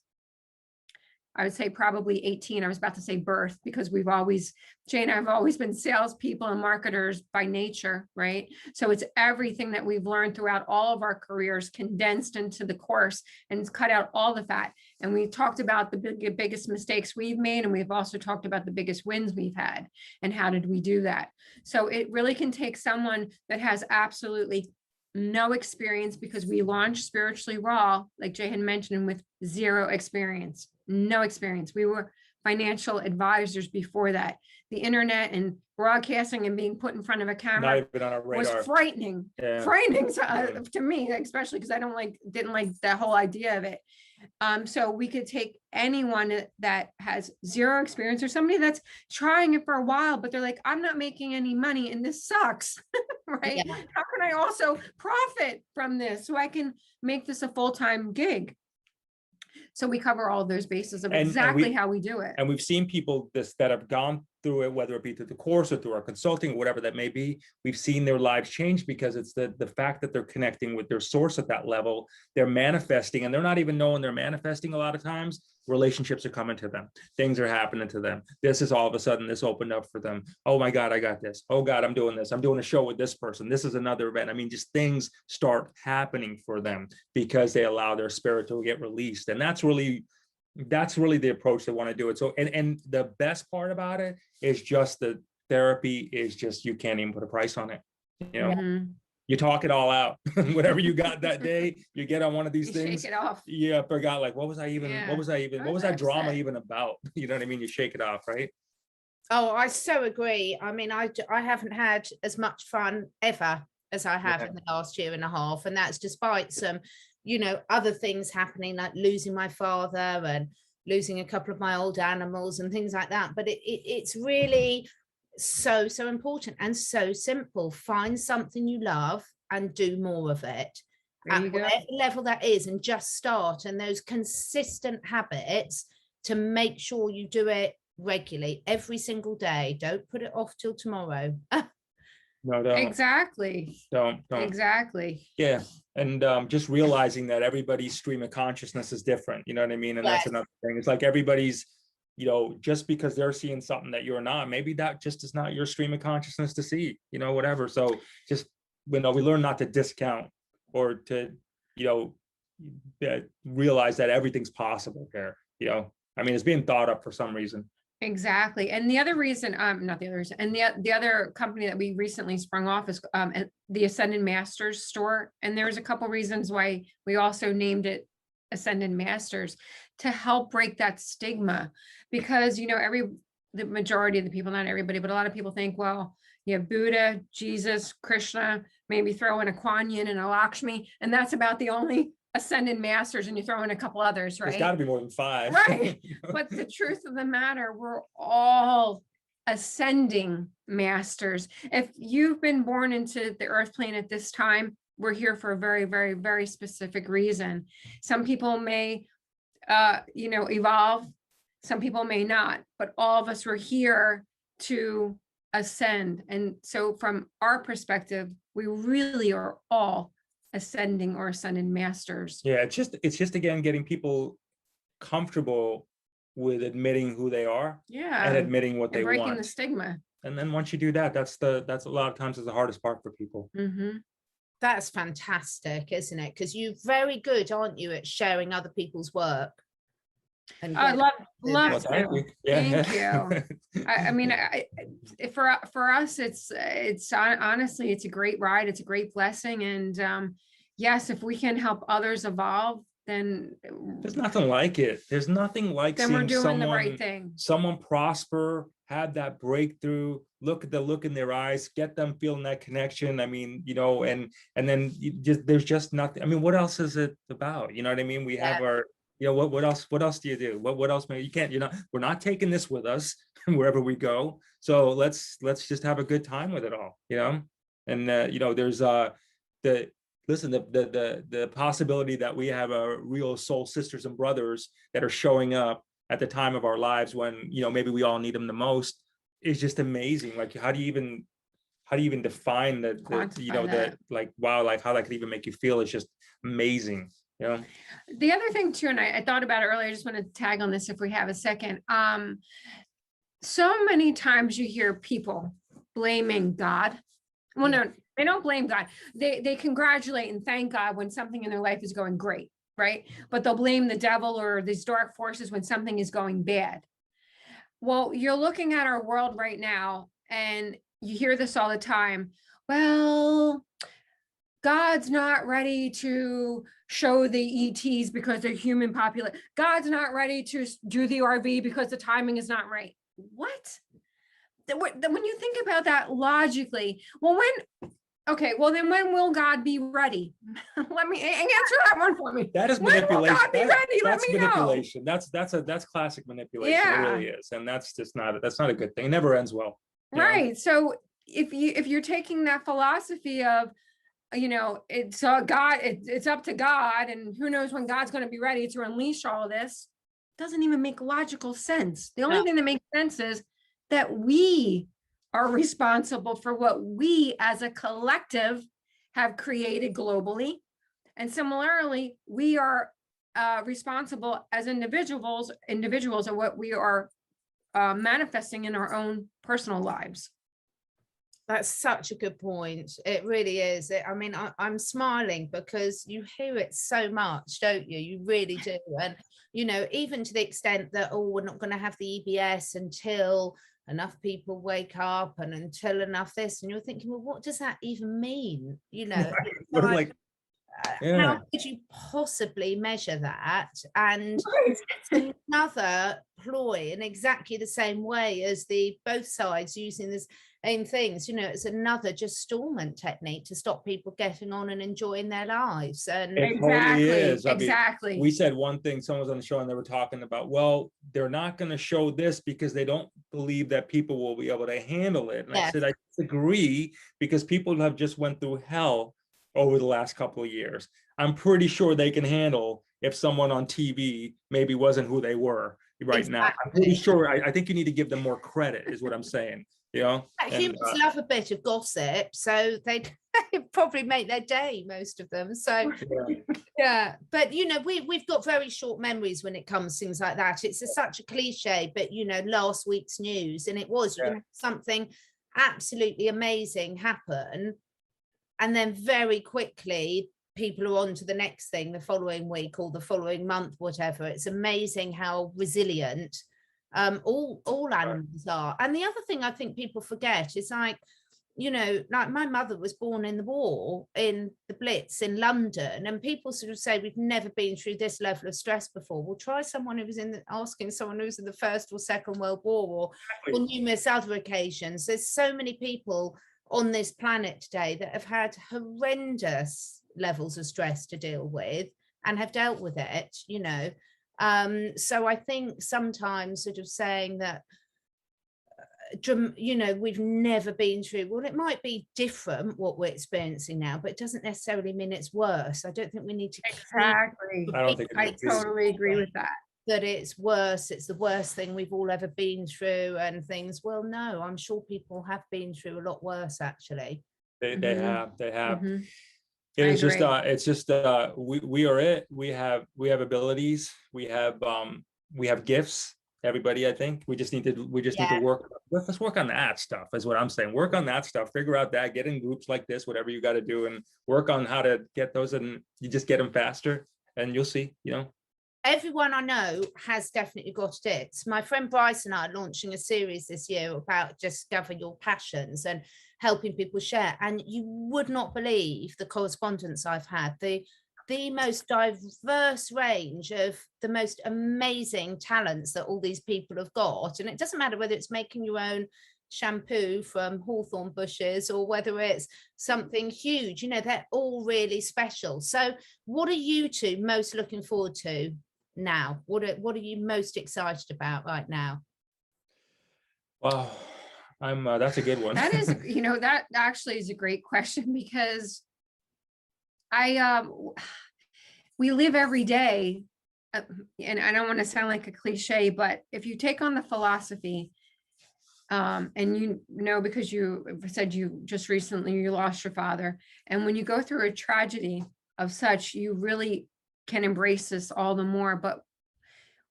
I would say probably 18. I was about to say birth, because Jay and I have always been salespeople and marketers by nature, right? So it's everything that we've learned throughout all of our careers condensed into the course, and it's cut out all the fat. And we talked about the biggest mistakes we've made, and we've also talked about the biggest wins we've had and how did we do that. So it really can take someone that has absolutely no experience, because we launched Spiritually Raw, like Jay had mentioned, with 0 experience. No experience. We were financial advisors before that. The internet and broadcasting and being put in front of a camera Not even on our was radar. frightening, Yeah. frightening to me, especially because I didn't like the whole idea of it. So we could take anyone that has 0 experience, or somebody that's trying it for a while, but they're like, I'm not making any money and this sucks, right? Yeah. How can I also profit from this so I can make this a full-time gig? So we cover all those bases of exactly how we do it. And we've seen people that have gone through it, whether it be through the course or through our consulting, whatever that may be. We've seen their lives change because it's the fact that they're connecting with their source at that level. They're manifesting, and they're not even knowing they're manifesting a lot of times. Relationships are coming to them. Things are happening to them. This is all of a sudden, this opened up for them. Oh my God, I got this. Oh God, I'm doing this. I'm doing a show with this person. This is another event. I mean, just things start happening for them because they allow their spirit to get released. And that's really the approach they want to do it. So, and the best part about it is just the therapy is just, you can't even put a price on it. You know, you talk it all out. Whatever you got that day, you get on one of these things. Shake it off. Yeah, forgot, like, what was that drama upset. even about? You know what I mean? You shake it off, right? Oh, I so agree. I mean, I haven't had as much fun ever as I have in the last year and a half. And that's despite some, other things happening, like losing my father and losing a couple of my old animals and things like that. But it's really so important and so simple. Find something you love and do more of it at whatever level that is, and just start. And those consistent habits to make sure you do it regularly every single day. Don't put it off till tomorrow. No, don't. Exactly. Don't. Exactly. Yeah. And just realizing that everybody's stream of consciousness is different. You know what I mean? And that's another thing. It's like everybody's, just because they're seeing something that you're not, maybe that just is not your stream of consciousness to see, whatever. So just, we learn not to discount or to, realize that everything's possible there. I mean, it's being thought up for some reason. Exactly. And the other reason, not the other reason, and the other company that we recently sprung off is the Ascended Masters store. And there's a couple reasons why we also named it Ascended Masters, to help break that stigma. Because, the majority of the people, not everybody, but a lot of people think, well, you have Buddha, Jesus, Krishna, maybe throw in a Kuan Yin and a Lakshmi, and that's about the only Ascended Masters, and you throw in a couple others, right? There's got to be more than 5. Right. But the truth of the matter, we're all ascending masters. If you've been born into the earth plane at this time, we're here for a very, very, very specific reason. Some people may, evolve. Some people may not, but all of us were here to ascend. And so from our perspective, we really are all ascending or ascended masters. Yeah, it's just again getting people comfortable with admitting who they are, and admitting what they want, breaking the stigma. And then once you do that, that's a lot of times is the hardest part for people. That's fantastic, isn't it? Because you're very good, aren't you, at sharing other people's work? And I love thank you. Thank you. I mean, for us, it's honestly, it's a great ride. It's a great blessing. And yes, if we can help others evolve, then there's nothing like it. There's nothing like then seeing we're doing the right thing. Someone prosper, have that breakthrough, look at the look in their eyes, get them feeling that connection. I mean, and then there's just nothing. I mean, what else is it about? You know what I mean? We have our, what else do you do? What else, man? You can't, we're not taking this with us wherever we go. So let's just have a good time with it all, and there's listen, the possibility that we have a real soul sisters and brothers that are showing up at the time of our lives when, you know, maybe we all need them the most is just amazing. Like, how do you even define the you know, the, like, wow, like how that could even make you feel is just amazing, you know? The other thing too, and I thought about it earlier, I just want to tag on this if we have a second. So many times you hear people blaming God. Well, no, they don't blame God. They congratulate and thank God when something in their life is going great, right? But they'll blame the devil or these dark forces when something is going bad. Well, you're looking at our world right now, and you hear this all the time. Well, God's not ready to show the ETs because they're human population. God's not ready to do the RV because the timing is not right. What? When you think about that logically, well, okay, well then when will God be ready? Let me answer that one for me. That is When will manipulation. God be ready? Let That's me know. manipulation. That's classic manipulation. Yeah. It really is. And that's not a good thing. It never ends well. you know? Right. So if you're taking that philosophy of, you know, it's God, it's up to God, and who knows when God's going to be ready to unleash all of this, doesn't even make logical sense. The only thing that makes sense is that we are responsible for what we as a collective have created globally. And similarly, we are responsible as individuals of what we are manifesting in our own personal lives. That's such a good point. It really is. I mean, I'm smiling because you hear it so much, don't you? You really do. And, you know, even to the extent that, oh, we're not going to have the EBS until enough people wake up and until enough this. And you're thinking, well, what does that even mean? You know, how could you possibly measure that? And it's another ploy in exactly the same way as both sides using this same things. You know, it's another just stallment technique to stop people getting on and enjoying their lives. And it totally is. I mean, exactly. we said one thing, someone was on the show and they were talking about, well, they're not going to show this because they don't believe that people will be able to handle it. And I said, I disagree, because people have just went through hell over the last couple of years. I'm pretty sure they can handle if someone on TV maybe wasn't who they were right now. I'm pretty sure. I think you need to give them more credit, is what I'm saying. You know, humans love a bit of gossip, so they'd probably make their day, most of them. So yeah, but you know, we've got very short memories when it comes to things like that. It's such a cliche, but you know, last week's news, and it was, you can have something absolutely amazing happen, and then very quickly people are on to the next thing the following week or the following month, whatever. It's amazing how resilient all animals are. And the other thing I think people forget is, like, you know, like my mother was born in the war, in the Blitz in London, and people sort of say we've never been through this level of stress before. Well, try someone who was asking someone who was in the First or Second World War, or numerous other occasions. There's so many people on this planet today that have had horrendous levels of stress to deal with and have dealt with it, you know. So I think sometimes sort of saying that, you know, we've never been through, well, it might be different what we're experiencing now, but it doesn't necessarily mean it's worse. I don't think we need to exactly. I totally agree with that it's worse, it's the worst thing we've all ever been through and things. Well, no, I'm sure people have been through a lot worse, actually. They have. It's just we are it. We have abilities. We have gifts. Everybody, I think we just need to work. Let's work on that stuff, is what I'm saying. Work on that stuff. Figure out that. Get in groups like this, whatever you got to do, and work on how to get those. And you just get them faster, and you'll see. You know, everyone I know has definitely got it. My friend Bryce and I are launching a series this year about discover your passions and helping people share. And you would not believe the correspondence I've had, the most diverse range of the most amazing talents that all these people have got. And it doesn't matter whether it's making your own shampoo from hawthorn bushes or whether it's something huge, you know, they're all really special. So what are you two most looking forward to now? What are you most excited about right now? Wow, that's a good one. That is, you know, that actually is a great question, because We live every day, and I don't want to sound like a cliche, but if you take on the philosophy, and you know, because you said you just recently you lost your father, and when you go through a tragedy of such, you really can embrace this all the more. But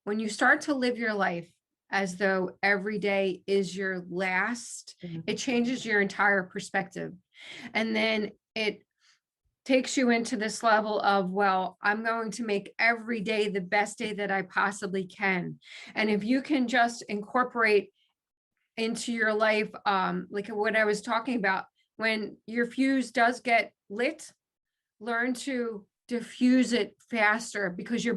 when you start to live your life as though every day is your last, it changes your entire perspective. And then it takes you into this level of, well, I'm going to make every day the best day that I possibly can. And if you can just incorporate into your life, like what I was talking about, when your fuse does get lit, learn to diffuse it faster, because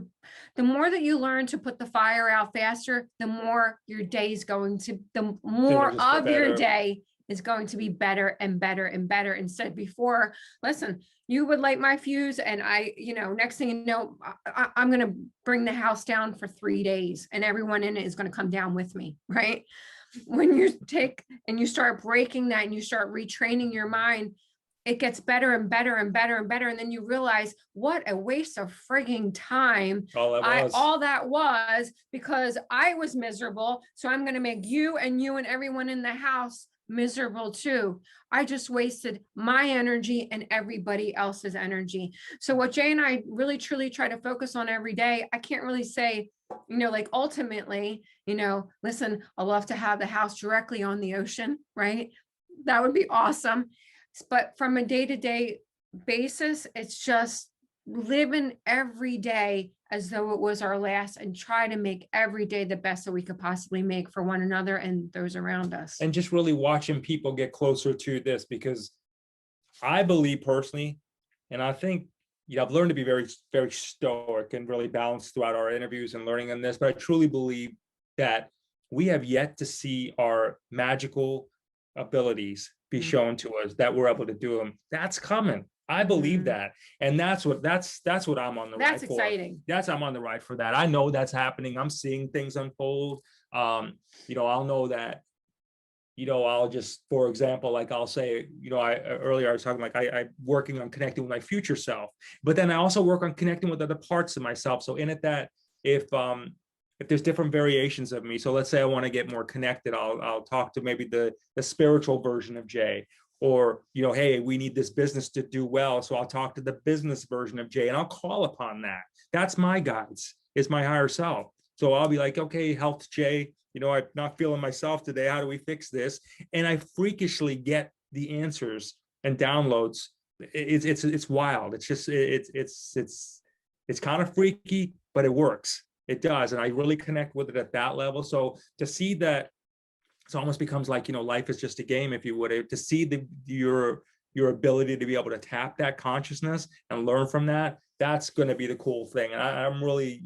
the more that you learn to put the fire out faster, the more your day is going to, the more of your day is going to be better and better and better. Instead, before, listen, you would light my fuse and I, next thing you know, I'm going to bring the house down for 3 days and everyone in it is going to come down with me, right? When you take and you start breaking that and you start retraining your mind, it gets better and better and better and better. And then you realize what a waste of frigging time all that was, because I was miserable. So I'm going to make you and everyone in the house miserable too. I just wasted my energy and everybody else's energy. So what Jay and I really truly try to focus on every day, I can't really say, like ultimately, listen, I love to have the house directly on the ocean, right? That would be awesome. But from a day-to-day basis, it's just living every day as though it was our last, and try to make every day the best that we could possibly make for one another and those around us. And just really watching people get closer to this, because I believe personally, and I think, I've learned to be very, very stoic and really balanced throughout our interviews and learning on this, but I truly believe that we have yet to see our magical abilities be shown to us, that we're able to do them. That's coming. I believe that. And that's what I'm on the ride for. That's exciting. I'm on the ride for that. I know that's happening. I'm seeing things unfold. I'll know that, I'll just, for example, like I'll say, earlier I was talking, like I'm working on connecting with my future self, but then I also work on connecting with other parts of myself. So in it, that if there's different variations of me, so let's say I want to get more connected, I'll talk to maybe the spiritual version of Jay, or, hey, we need this business to do well. So I'll talk to the business version of Jay and I'll call upon that. That's my guides, is my higher self. So I'll be like, okay, health Jay, I'm not feeling myself today. How do we fix this? And I freakishly get the answers and downloads. It's wild. It's just, it's kind of freaky, but it works. It does. And I really connect with it at that level. So to see that, it almost becomes like, life is just a game, if you would, to see your ability to be able to tap that consciousness and learn from that, that's going to be the cool thing. And I'm really,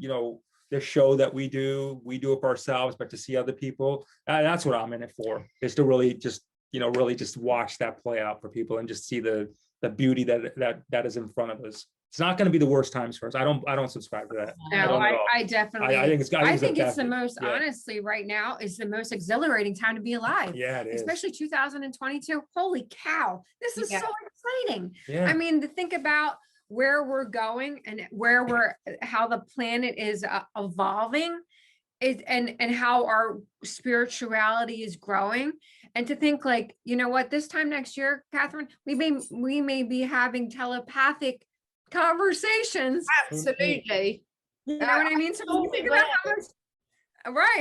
the show that we do it for ourselves, but to see other people, that's what I'm in it for, is to really just, really just watch that play out for people and just see the beauty that is in front of us. It's not going to be the worst times for us. I don't subscribe to that. No, I definitely. I think it's the most, honestly, right now is the most exhilarating time to be alive. Yeah, it is. Especially 2022. Holy cow! This is so exciting. Yeah. I mean, to think about where we're going and how the planet is evolving, and how our spirituality is growing, and to think, like, what, this time next year, Catherine, we may be having telepathic conversations. Absolutely. You know what I mean? So when you think about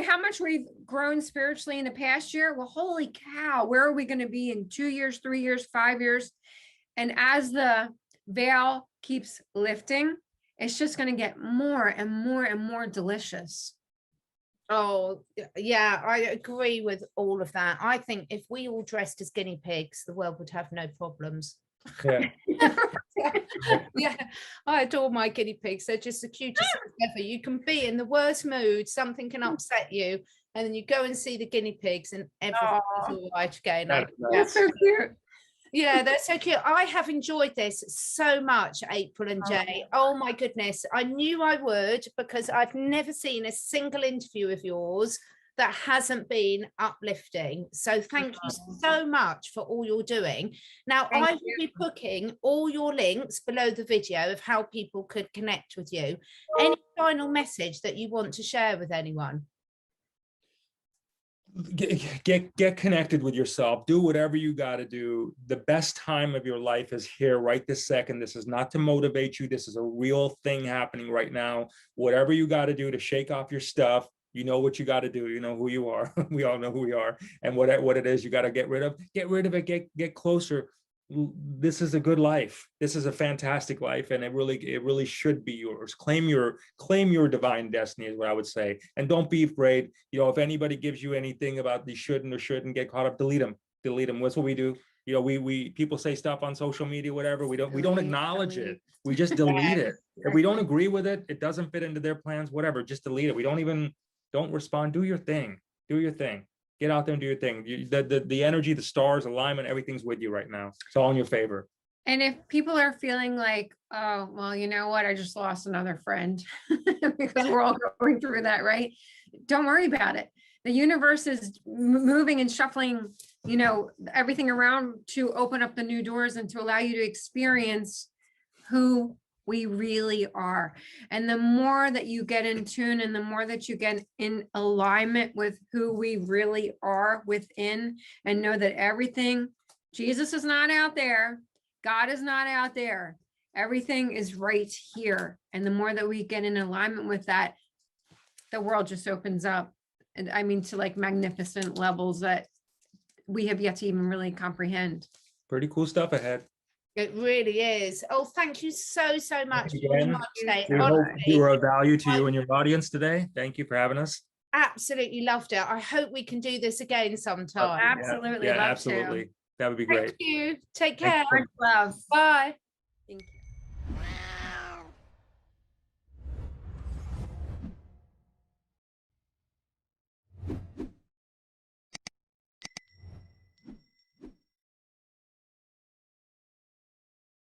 how much we've grown spiritually in the past year, well, holy cow, where are we going to be in 2 years, 3 years, 5 years? And as the veil keeps lifting, it's just going to get more and more and more delicious. Oh, yeah, I agree with all of that. I think if we all dressed as guinea pigs, the world would have no problems. Yeah. Yeah, I adore my guinea pigs. They're just the cutest thing ever. You can be in the worst mood, something can upset you, and then you go and see the guinea pigs and everything is all right again. That's so cute. Yeah, that's so cute. I have enjoyed this so much, April and Jay. Oh my goodness. I knew I would, because I've never seen a single interview of yours that hasn't been uplifting. So thank you so much for all you're doing. Now, I will be putting all your links below the video of how people could connect with you. Any final message that you want to share with anyone? Get connected with yourself. Do whatever you got to do. The best time of your life is here right this second. This is not to motivate you. This is a real thing happening right now. Whatever you got to do to shake off your stuff, you know what you got to do. You know who you are. We all know who we are, and what it is you got to get rid of. Get rid of it. Get closer. This is a good life. This is a fantastic life, and it really should be yours. Claim your divine destiny is what I would say, and don't be afraid. You know, if anybody gives you anything about the shouldn't or shouldn't, get caught up, delete them. That's what we do. You know, we people say stuff on social media, whatever. We don't acknowledge it. We just delete it. If we don't agree with it, it doesn't fit into their plans, whatever. Just delete it. We don't respond. Do your thing. Do your thing. Get out there and do your thing. The energy, the stars, alignment, everything's with you right now. It's all in your favor. And if people are feeling like, oh, well, you know what, I just lost another friend because we're all going through that, right? Don't worry about it. The universe is moving and shuffling, you know, everything around to open up the new doors and to allow you to experience who we really are. And the more that you get in tune and the more that you get in alignment with who we really are within, and know that everything, Jesus is not out there, God is not out there, everything is right here. And the more that we get in alignment with that, the world just opens up. And I mean, to like magnificent levels that we have yet to even really comprehend. Pretty cool stuff ahead. It really is. Oh, thank you so much for your time today. We hope we were of value to you and your audience today. Thank you for having us. Absolutely loved it. I hope we can do this again sometime. Absolutely. Yeah, absolutely. That would be great. Thank you. Take care. Much love. Bye. Thank you.